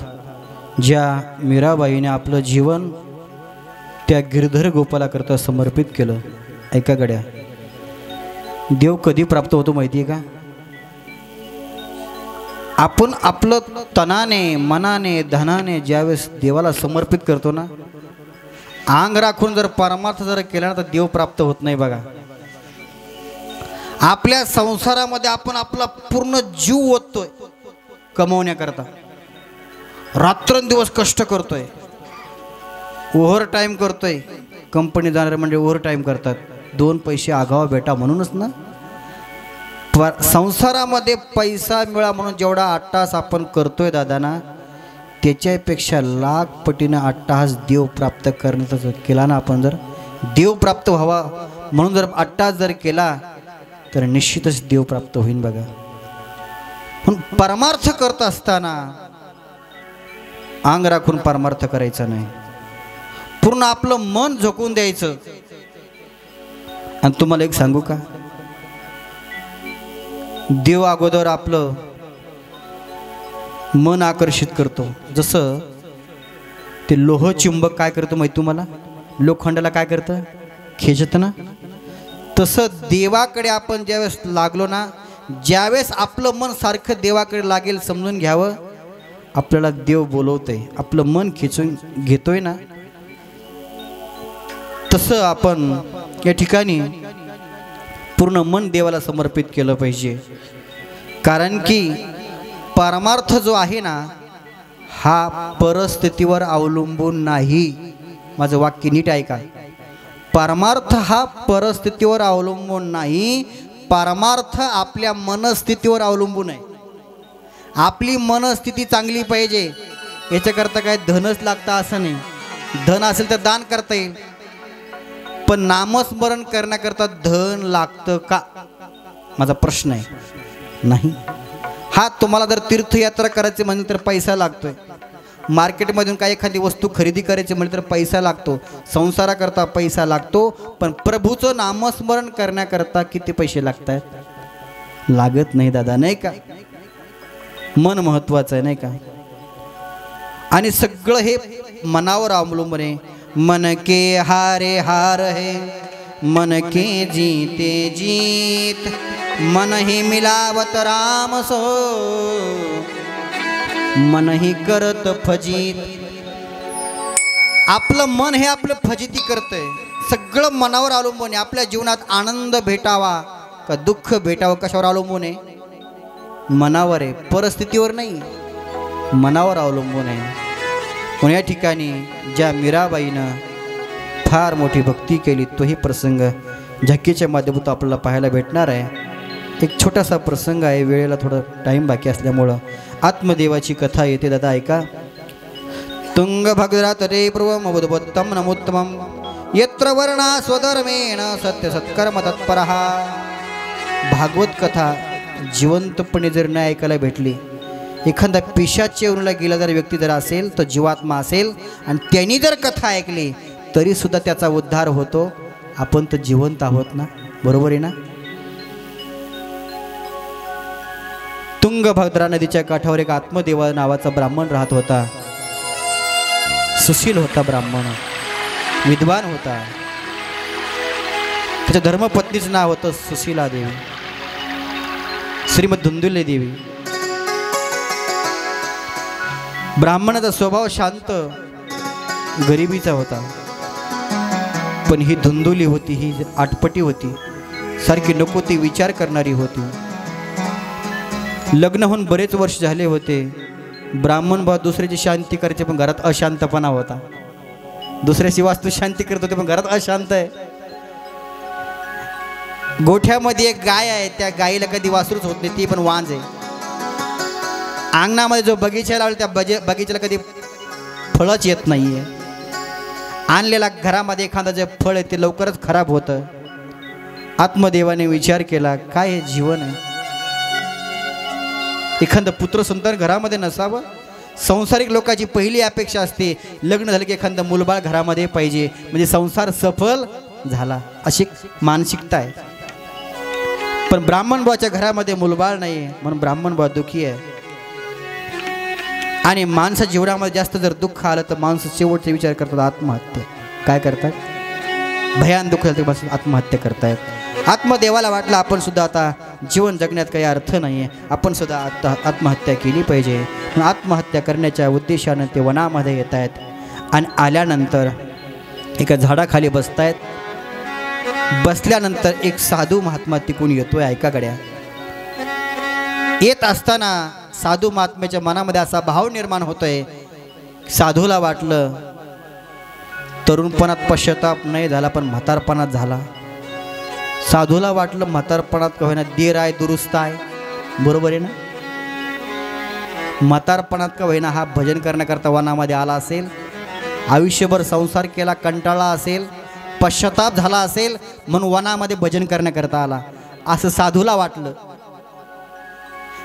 ज्या मीराबाईने आपलं जीवन त्या गिरधर गोपालाकरता समर्पित केलं। ऐका गड्या, देव कधी प्राप्त होतो माहिती आहे का? आपण आपलं तनाने मनाने धनाने ज्यावेळेस देवाला समर्पित करतो ना, अंग राखून जर परमार्थ जर केला ना तर देव प्राप्त होत नाही बघा। आपल्या संसारामध्ये आपण आपला पूर्ण जीव ओततोय कमवण्याकरता, रात्रंदिवस कष्ट करतोय, ओव्हर टाईम करतोय। कंपनी जाणारे म्हणजे ओव्हर टाईम करतात, 2 पैसे आगावा भेटा म्हणूनच ना। संसारामध्ये पैसा मिळा म्हणून जेवढा अट्टहास आपण करतोय दादा ना, त्याच्यापेक्षा लाख पटीनं अट्टहास देव प्राप्त करण्याचा केला ना आपण, जर देव प्राप्त व्हावा म्हणून जर अट्टहास जर केला तर निश्चितच देव प्राप्त होईल बघा। पण परमार्थ करत असताना अंग राखून परमार्थ करायचा नाही, पूर्ण आपलं मन झोकून द्यायचं। आणि तुम्हाला एक सांगू का, देव अगोदर आपलं मन आकर्षित करतो। जसं ते लोह चुंबक काय करतो माहिती तुम्हाला, लोखंडाला काय करतं, खेचतं ना, तसं देवाकडे आपण ज्यावेळेस लागलो ना, ज्यावेळेस आपलं मन सारखं देवाकडे लागेल समजून घ्यावं, आपल्याला देव बोलवतोय, आपलं मन खेचून घेतोय ना, तसं आपण या ठिकाणी पूर्ण मन देवाला समर्पित केलं पाहिजे। कारण की परमार्थ जो आहे ना, हा परिस्थितीवर अवलंबून नाही। माझं वाक्य नीट ऐका, परमार्थ हा परिस्थितीवर अवलंबून नाही, परमार्थ आपल्या मनस्थितीवर अवलंबून आहे। आपली मनस्थिती चांगली पाहिजे, याच्याकरता काय धनच लागतं असं नाही, धन असेल तर दान करता येईल, पण नामस्मरण करण्याकरता धन लागतं का, माझा प्रश्न आहे। नाही, हा तुम्हाला जर तीर्थयात्रा करायची म्हणजे तर पैसा लागतोय, मार्केटमधून काही एखादी वस्तू खरेदी करायची म्हणजे तर पैसा लागतो, संसाराकरता पैसा लागतो, पण प्रभूचं नामस्मरण करण्याकरता किती पैसे लागतात, लागत नाही दादा, नाही का? मन महत्वाचं आहे, नाही का? आणि सगळं हे मनावर अवलंबून आहे। मन के हारे हार है, मन के जीते जीत, मन ही मिलावत राम सो, मन ही करत फजीत। आपलं मन हे आपलं फजिती करतंय, सगळं मनावर अवलंबून आहे। आपल्या जीवनात आनंद भेटावा का दुःख भेटावं कशावर अवलंबून आहे, मनावर आहे, परिस्थितीवर नाही, मनावर अवलंबून आहे। म्हणून या ठिकाणी ज्या मीराबाईनं फार मोठी भक्ती केली, तोही प्रसंग झक्कीच्या माध्यमातून आपल्याला पाहायला भेटणार आहे। एक छोटासा प्रसंग आहे, वेळेला थोडा टाईम बाकी असल्यामुळं आत्मदेवाची कथा येते दादा, ऐका। तुंगभद्रा तटे पूर्वमुदोत्तम नमोत्तमं यत्र वर्णा स्वधर्मेण सत्य सत्कर्म तत्परः। भागवत कथा जिवंतपणे जर नाही ऐकायला भेटली, एखादा पिशाच्या उन्हाला गेला जर व्यक्ती जर असेल, तो जीवात्मा असेल आणि त्यांनी जर कथा ऐकली तरी सुद्धा त्याचा उद्धार होतो। आपण तर जिवंत आहोत ना, बरोबर आहे ना? तुंगभद्रा नदीच्या काठावर एक आत्मदेवा नावाचा ब्राह्मण राहत होता। सुशील होता ब्राह्मण, विद्वान होता। त्याच्या धर्मपत्नीचं नाव होतं सुशीला देवी, श्रीमद धुंदुले देवी। ब्राह्मणाचा स्वभाव शांत गरिबीचा होता, पण ही धुंदुली होती, ही आटपटी होती, सारखी नको ती विचार करणारी होती। लग्न होऊन बरेच वर्ष झाले होते, ब्राह्मण भाव दुसऱ्याची शांती करायची पण घरात अशांतपणा होता. दुसऱ्याची वास्तू शांती करत होते पण घरात अशांत आहे. गोठ्यामध्ये एक गाय आहे, त्या गायीला कधी वासरूच होत नाही, ती पण वांज आहे. अंगणामध्ये जो बगीचा लावला त्या बगीच्याला कधी फळच येत नाहीये. आणलेला घरामध्ये एखादं जे फळ आहे ते लवकरच खराब होतं. आत्मदेवाने विचार केला, काय हे जीवन आहे. एखादं पुत्र संतान घरामध्ये नसावं. संसारिक लोकांची पहिली अपेक्षा असते लग्न झालं की एखादं मुलबाळ घरामध्ये पाहिजे, म्हणजे संसार सफल झाला, अशी मानसिकता आहे. पण ब्राह्मण बुवाच्या घरामध्ये मुलबाळ नाही म्हणून ब्राह्मण बुवा दुःखी आहे. आणि माणसाच्या जीवनामध्ये जास्त जर दुःख आलं तर माणसं शेवटचा विचार करतात आत्महत्या. काय करतात? भयान दुःख झालं तर आत्महत्या करतायत. आत्मदेवाला वाटलं आपण सुद्धा आता जीवन जगण्यात काही अर्थ नाही आहे, आपण सुद्धा आत्महत्या केली पाहिजे. आत्महत्या करण्याच्या उद्देशानं ते वनामध्ये येत आहेत. आणि आल्यानंतर एका झाडाखाली बसतायत. बसल्यानंतर एक साधू महात्मा तिकून येतोय. ऐका गड्या, येत असताना साधू महात्म्याच्या मनामध्ये असा भाव निर्माण होतोय. साधूला वाटलं तरुणपणात पश्चाताप नाही झाला पण म्हातारपणात झाला. साधूला वाटलं म्हातारपणात का होईना देर आहे दुरुस्त आहे. बरोबर आहे ना? म्हातारपणात का होईना हा भजन करण्याकरता वनामध्ये आला असेल, आयुष्यभर संसार केला, कंटाळा असेल, पश्चाताप झाला असेल म्हणून वनामध्ये भजन करण्याकरता आला असं साधूला वाटलं.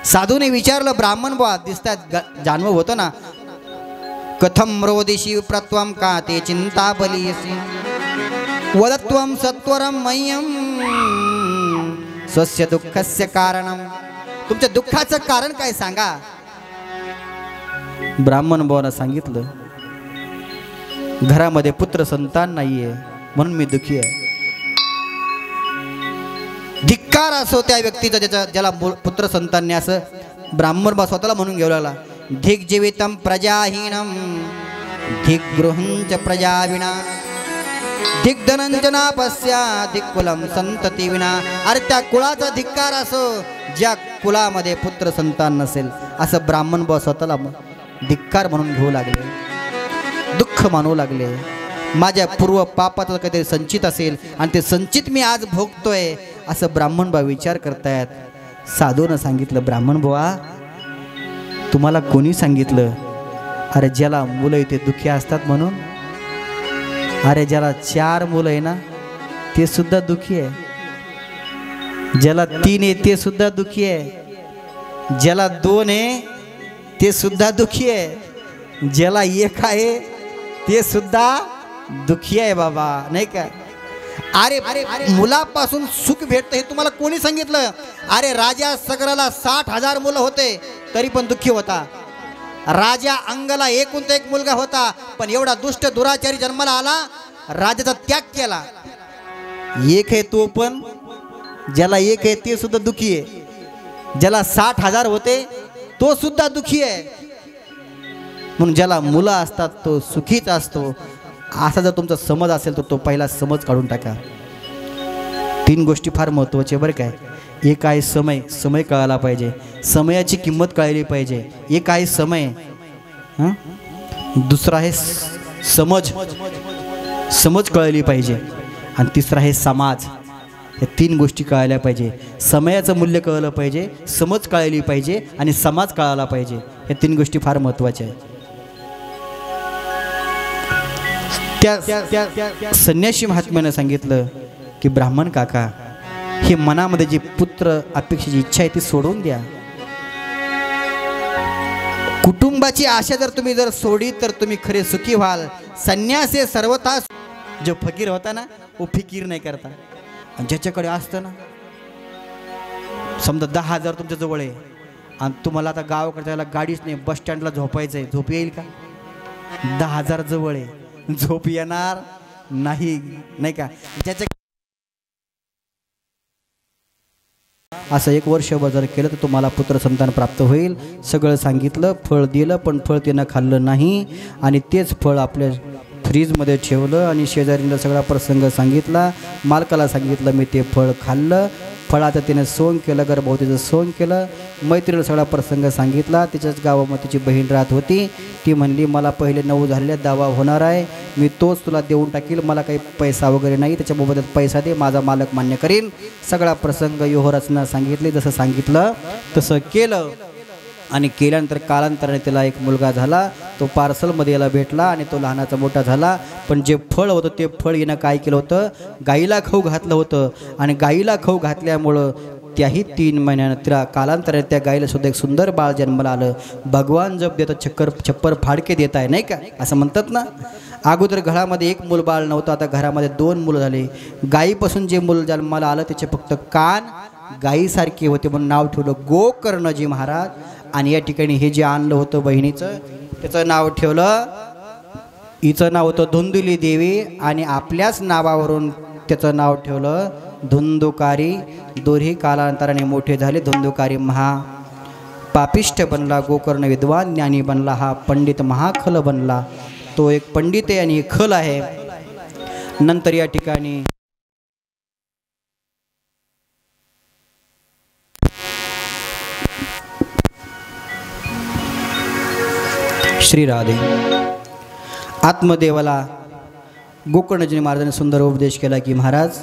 साधूने विचारलं, ब्राह्मण बुवा दिसतात, जाणवं होतं ना, कथम रोदिशी प्रत्वम का ते चिंता बलियसी वदत्वम सत्वरम मह्यम स्वस्य दुःखस्य कारणम. तुमच्या दुःखाचं कारण काय सांगा. ब्राह्मण बुवानं सांगितलं, घरामध्ये पुत्र संतान नाहीये म्हणून मी दुःखी आहे. धिक्कार असो त्या व्यक्तीचा ज्याला पुत्र संतान नाही, असं ब्राह्मण बुवा स्वतःला म्हणून घेऊ लागला. धिक जीवितम प्रजाहीनम धिक गृहंच प्रजाविना धिक धनंजना पस्या धिक कुलम संतती विना. अरे त्या कुळाचा धिक्कार असो ज्या कुळामध्ये पुत्र संतान नसेल, असं ब्राह्मण बुवा स्वतःला धिक्कार म्हणून घेऊ लागले, दुःख मानू लागले. माझ्या पूर्व पापाचं काहीतरी संचित असेल आणि ते संचित मी आज भोगतोय असं ब्राह्मण बुवा विचार करतायत. साधूनं सांगितलं, ब्राह्मण बुवा तुम्हाला कोणी सांगितलं? अरे ज्याला मुलं आहे ते दुःखी असतात म्हणून. अरे ज्याला 4 मुलं आहे ना ते सुद्धा दुःखी आहे. ज्याला 3 आहे ते सुद्धा दुःखी आहे. ज्याला 2 आहे ते सुद्धा दुःखी आहे. ज्याला 1 आहे ते सुद्धा दुःखी आहे बाबा, नाही का? अरे मुलापासून सुख भेटतं हे तुम्हाला कोणी सांगितलं? अरे राजा सगराला 60,000 मुलं होते तरी पण दुःखी होता. राजा अंगला एकूण एक मुलगा होता पण एवढा दुष्ट दुराचारी जन्माला आला, राजाचा त्याग केला. 1 आहे तो पण, ज्याला 1 आहे ते सुद्धा दुःखी आहे. ज्याला 60,000 होते तो सुद्धा दुःखी आहे. म्हणून ज्याला मुलं असतात तो सुखीच असतो. असा जर तुमचा समज असेल तर तो पहिला समज काढून टाका. 3 गोष्टी फार महत्त्वाच्या बरं काय. एक आहे समय, समय कळायला पाहिजे, समयाची किंमत कळली पाहिजे. एक आहे समय, दुसरा आहे समज, समज कळली पाहिजे. आणि तिसरा आहे समाज. या 3 गोष्टी कळायला पाहिजे. समयाचं मूल्य कळलं पाहिजे, समज कळली पाहिजे आणि समाज कळायला पाहिजे. या 3 गोष्टी फार महत्त्वाच्या आहेत. त्या संन्यासी महात्म्यानं सांगितलं की ब्राह्मण काका, हे मनामध्ये जी पुत्र अपेक्षेची इच्छा आहे ती सोडून द्या. कुटुंबाची आशा जर तुम्ही सोडी तर तुम्ही खरे सुखी व्हाल. संन्यास हे सर्वथा, जो फकीर होता ना वो फिकीर नाही करता. आणि ज्याच्याकडे असतं ना, समजा 10,000 तुमच्या जवळ आहे आणि तुम्हाला आता गावाकडे जायला गाडीच नाही, बस स्टँडला झोपायचं आहे, झोप येईल का? 10,000 जवळ आहे, झोप येणार नाही, नाही का? ज्याच्या असं 1 वर्ष जर केलं तर तुम्हाला पुत्र संतान प्राप्त होईल. सगळं सांगितलं, फळ दिलं पण फळ त्यानं खाल्लं नाही आणि तेच फळ आपल्या फ्रीजमध्ये ठेवलं आणि शेजारीला सगळा प्रसंग सांगितला. मालकाला सांगितलं मी ते फळ खाल्लं, फळाचं तिने सोंग केलं, गर्भवतीचं सोंग केलं. मैत्रीला सगळा प्रसंग सांगितला. तिच्याच गावामध्ये तिची बहीण राहत होती. ती म्हणली मला पहिले 9 झालेल्या दावा होणार आहे, मी तोच तुला देऊन टाकील, मला काही पैसा वगैरे नाही, त्याच्या मोबदल्यात पैसा दे, माझा मालक मान्य करीन. सगळा प्रसंग योहरचना सांगितले. जसं सांगितलं तसं केलं. आणि केल्यानंतर कालांतराने तिला एक मुलगा झाला. तो पार्सलमध्ये याला भेटला आणि तो लहानाचा मोठा झाला. पण जे फळ होतं ते फळ हिनं काय केलं होतं, गाईला खाऊ घातलं होतं. आणि गाईला खाऊ घातल्यामुळं त्याही 3 महिन्यानं तिला कालांतराने त्या गाईला सुद्धा एक सुंदर बाळ जन्माला आलं. भगवान जप देतं छप्पर फाडके देत आहे, नाही का, असं म्हणतात ना. अगोदर घरामध्ये एक मूल बाळ नव्हतं, आता घरामध्ये 2 मुलं झाले. गाईपासून जे मूल जन्माला आलं त्याचे फक्त कान गाईसारखे होते म्हणून नाव ठेवलं गोकर्णजी महाराज. आणि या ठिकाणी हे जे आणलं होतं बहिणीचं त्याचं नाव ठेवलं, हिचं नाव होतं धुंदुली देवी आणि आपल्याच नावावरून त्याचं नाव ठेवलं धुंदुकारी. दोन्ही कालांतराने मोठे झाले. धुंदुकारी पापिष्ट बनला, गोकर्ण विद्वान ज्ञानी बनला, हा पंडित महाखल बनला. तो एक पंडित आहे आणि खल आहे. नंतर या ठिकाणी श्री राधे आत्मदेवाला गोकर्णजी महाराजांनी सुंदर उपदेश केला की महाराज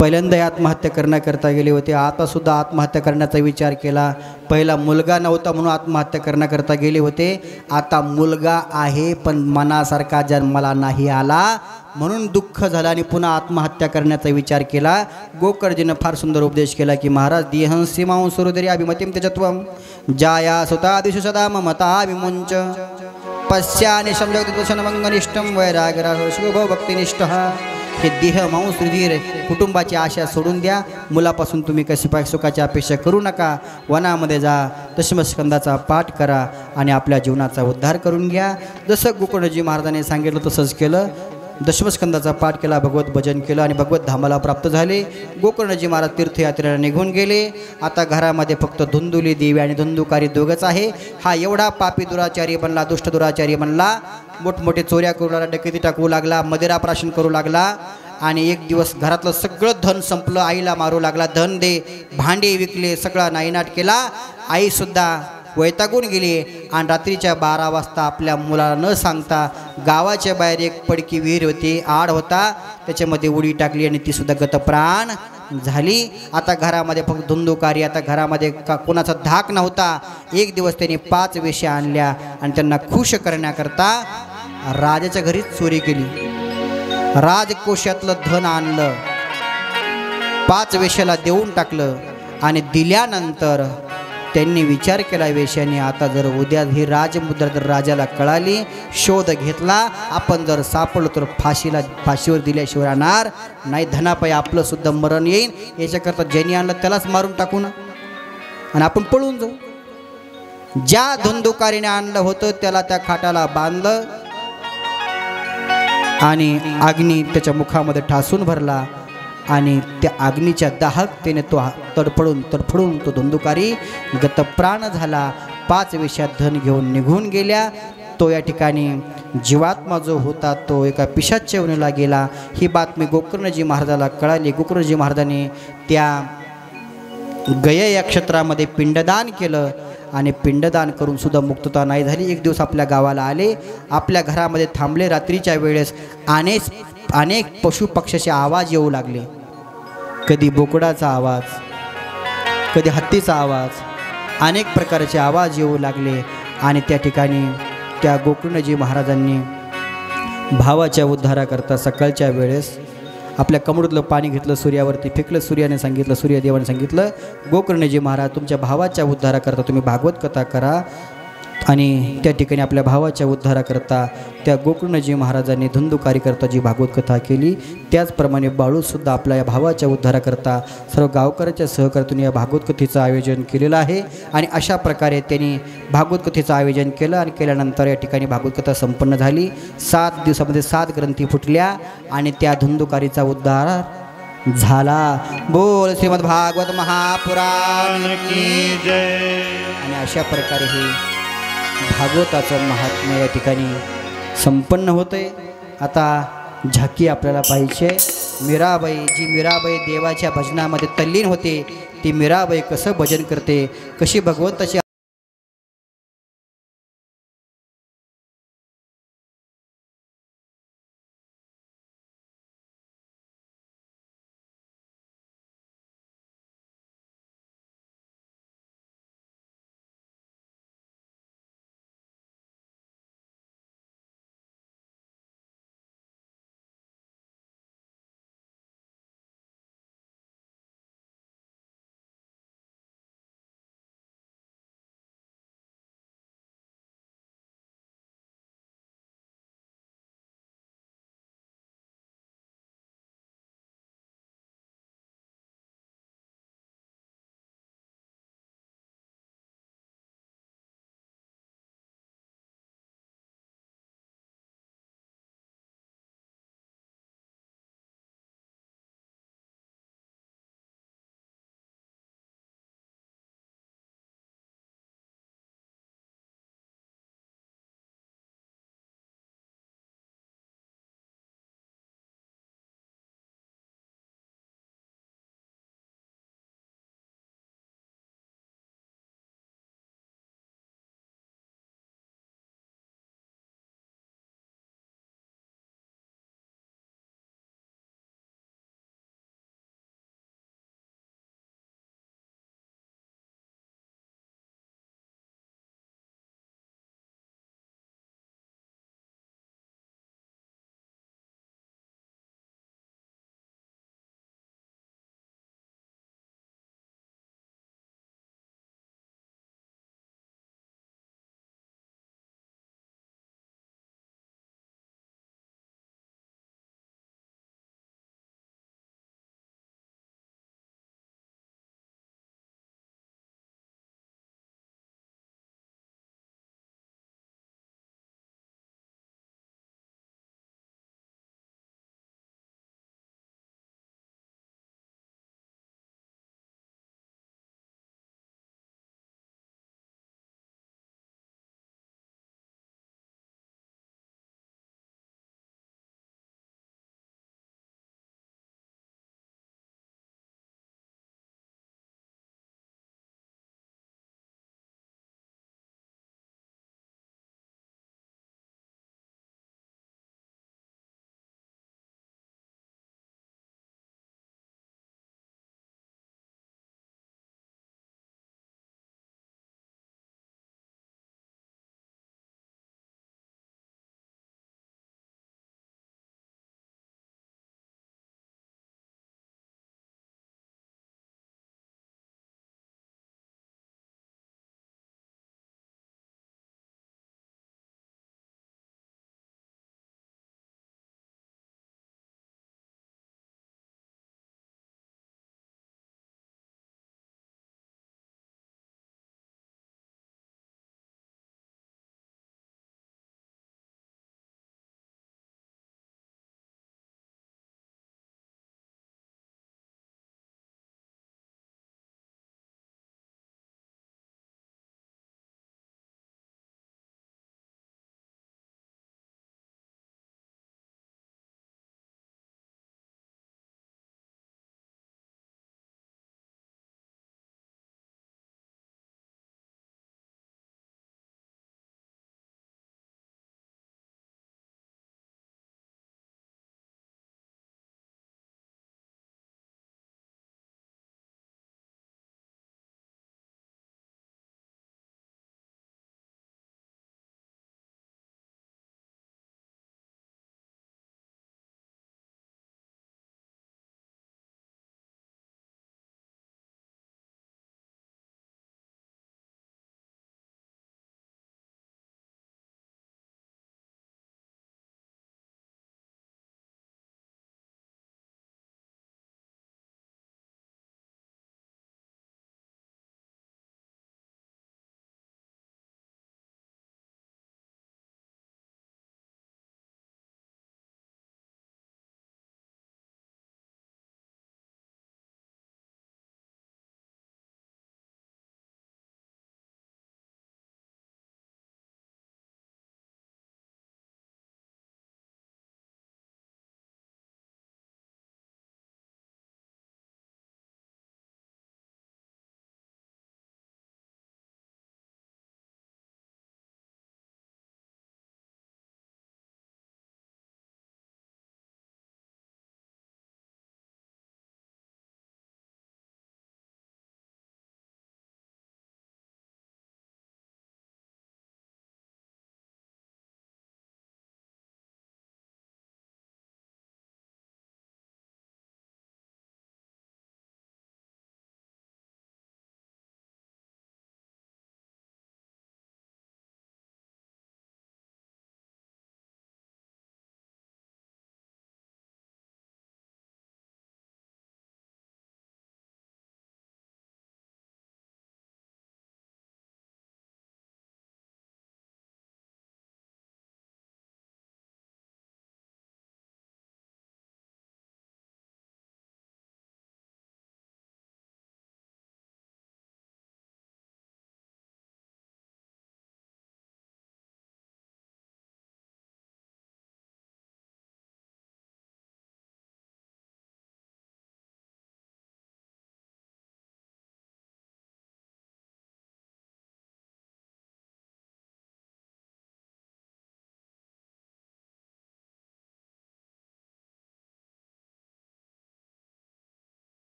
पहिल्यांदा आत्महत्या करण्याकरता गेले होते, आता सुद्धा आत्महत्या करण्याचा विचार केला. पहिला मुलगा नव्हता म्हणून आत्महत्या करण्याकरता गेले होते, आता मुलगा आहे पण मनासारखा जन्माला नाही आला म्हणून दुःख झालं आणि पुन्हा आत्महत्या करण्याचा विचार केला. गोकर्णजीनं फार सुंदर उपदेश केला की महाराज देहंसी मांसुरुदरी अभिमतिम त्यजत्वम जाया सुता दिशु सदा ममता विमुंच पश्चानि संजोगनिष्ठम वैराग्य शुभो भक्तिनिष्ठ. हे देह मांस रुधिर कुटुंबाची आशा सोडून द्या. मुलापासून तुम्ही कशी सुखाची अपेक्षा करू नका. वनामध्ये जा, दशमस्कंदाचा पाठ करा आणि आपल्या जीवनाचा उद्धार करून घ्या. जसं गोकर्णजी महाराजांनी सांगितलं तसंच केलं. दशमस्कंदाचा पाठ केला, भगवत भजन केलं आणि भगवत धामाला प्राप्त झाले. गोकर्णजी महाराज तीर्थयात्रेला निघून गेले. आता घरामध्ये फक्त धुंदुली देवी आणि धुंदुकारी दोघंच आहे. हा एवढा पापी दुराचारी बनला, दुष्ट दुराचारी बनला. मोठमोठे चोऱ्या करू लागला, डकेती टाकू लागला, मदिरा प्राशन करू लागला आणि एक दिवस घरातलं सगळं धन संपलं. आईला मारू लागला, धन दे, भांडे विकले, सगळा नायनाट केला. आईसुद्धा वैतागून गेली आणि रात्रीच्या 12 वाजता आपल्या मुलाला न सांगता गावाच्या बाहेर एक पडकी विहीर होती, आड होता, त्याच्यामध्ये उडी टाकली आणि ती सुद्धा गतप्राण झाली. आता घरामध्ये फक्त धुंदुकारी, आता घरामध्ये कोणाचा धाक नव्हता. एक दिवस त्यांनी 5 वेश्या आणल्या आणि त्यांना खुश करण्याकरता राजाच्या घरीच चोरी केली. राजकोशातलं धन आणलं, 5 वेश्याला देऊन टाकलं आणि दिल्यानंतर त्यांनी विचार केला वेश्याने, आता जर उद्या ही राजमुद्रा जर राजाला कळाली, शोध घेतला, आपण जर सापडलो तर फाशीवर दिल्याशिवाय राहणार नाही, धनापायी आपलं सुद्धा मरण येईल. याच्याकरता ज्यांनी आणलं त्यालाच मारून टाकू ना आणि आपण पळून जाऊ. ज्या धुंदुकारीने आणलं होतं त्याला त्या खाटाला बांधलं आणि अग्नी त्याच्या मुखामध्ये ठासून भरला आणि त्या अग्नीच्या दाहकतेने तो तडफडून तो धुंदुकारी गतप्राण झाला. 5 वेश्यात धन घेऊन निघून गेल्या. तो या ठिकाणी जीवात्मा जो होता तो एका पिशाच्च्या योनीला गेला. ही बातमी गोकर्णजी महाराजाला कळाली. गोकर्णजी महाराजांनी त्या गय या क्षेत्रामध्ये पिंडदान केलं आणि पिंडदान करून सुद्धा मुक्तता नाही झाली. एक दिवस आपल्या गावाला आले, आपल्या घरामध्ये थांबले. रात्रीच्या वेळेस अनेक पशुपक्ष्याचे आवाज येऊ लागले. कधी बोकडाचा आवाज, कधी हत्तीचा आवाज, अनेक प्रकारचे आवाज येऊ लागले आणि त्या ठिकाणी त्या गोकर्णजी महाराजांनी भावाच्या उद्धाराकरता सकाळच्या वेळेस आपल्या कमळातलं पाणी घेतलं, सूर्यावरती फेकलं. सूर्याने सांगितलं, सूर्यदेवाने सांगितलं, गोकर्णजी महाराज तुमच्या भावाच्या उद्धाराकरता तुम्ही भागवत कथा करा. आणि त्या ठिकाणी आपल्या भावाच्या उद्धाराकरता त्या गोकर्णजी महाराजांनी धुंदुकारीकरता जी भागवत कथा केली, त्याचप्रमाणे बाळूसुद्धा आपल्या या भावाच्या उद्धाराकरता सर्व गावकऱ्याच्या सहकार्यातून या भागवत कथेचं आयोजन केलेलं आहे. आणि अशा प्रकारे त्यांनी भागवत कथेचं आयोजन केलं आणि केल्यानंतर या ठिकाणी भागवत कथा संपन्न झाली. 7 दिवसामध्ये 7 ग्रंथी फुटल्या आणि त्या धुंदुकारीचा उद्धार झाला. बोल श्रीमद भागवत महापुराण की जय. आणि अशा प्रकारे हे भागवताचं महात्म्य या ठिकाणी संपन्न होतंय. आता झाकी आपल्याला पाहिजे. मीराबाई, जी मीराबाई देवाच्या भजनामध्ये तल्लीन होते, ती मीराबाई कसं भजन करते, कशी भगवंताची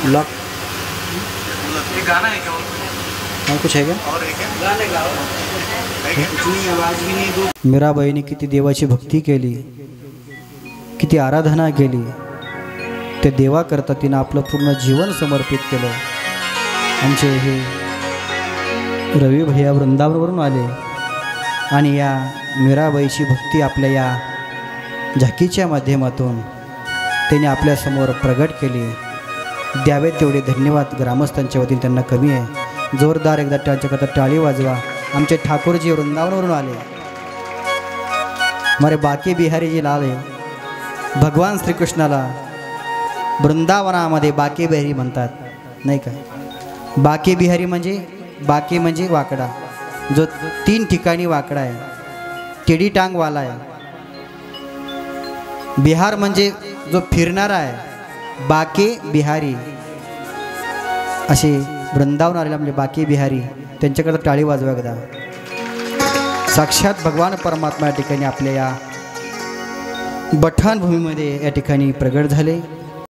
लॉक गाना है क्या? और कुछ आहे का? और एक गाने गाओ. इतनी आवाज भी नहीं दो. मीराबाईने किती देवाची भक्ती केली, किती आराधना केली. ते देवाकरता तिनं आपलं पूर्ण जीवन समर्पित केलं. आमचे हे रवी भैया वृंदावनवरून आले आणि या मीराबाईची भक्ती आपल्या या झाकीच्या माध्यमातून त्यांनी आपल्यासमोर प्रगट केली. द्यावे तेवढे धन्यवाद ग्रामस्थांच्या वतीने त्यांना कमी आहे. जोरदार एकदा त्यांच्याकरता टाळी वाजवा. आमचे ठाकूरजी वृंदावनवरून आले. मारे बाकी बिहारीजी आले. भगवान श्रीकृष्णाला वृंदावनामध्ये बाकी बिहारी म्हणतात नाही का? बाकी बिहारी म्हणजे वाकडा, जो 3 ठिकाणी वाकडा आहे, टेडी टांगवाला आहे. बिहार म्हणजे जो फिरणारा आहे, बाके बिहारी. असे वृंदावन आलेला म्हणजे बाकी बिहारी, त्यांच्याकडे टाळी वाजवा एकदा. साक्षात भगवान परमात्मा या ठिकाणी आपल्या या बठाण भूमीमध्ये या ठिकाणी प्रगट झाले.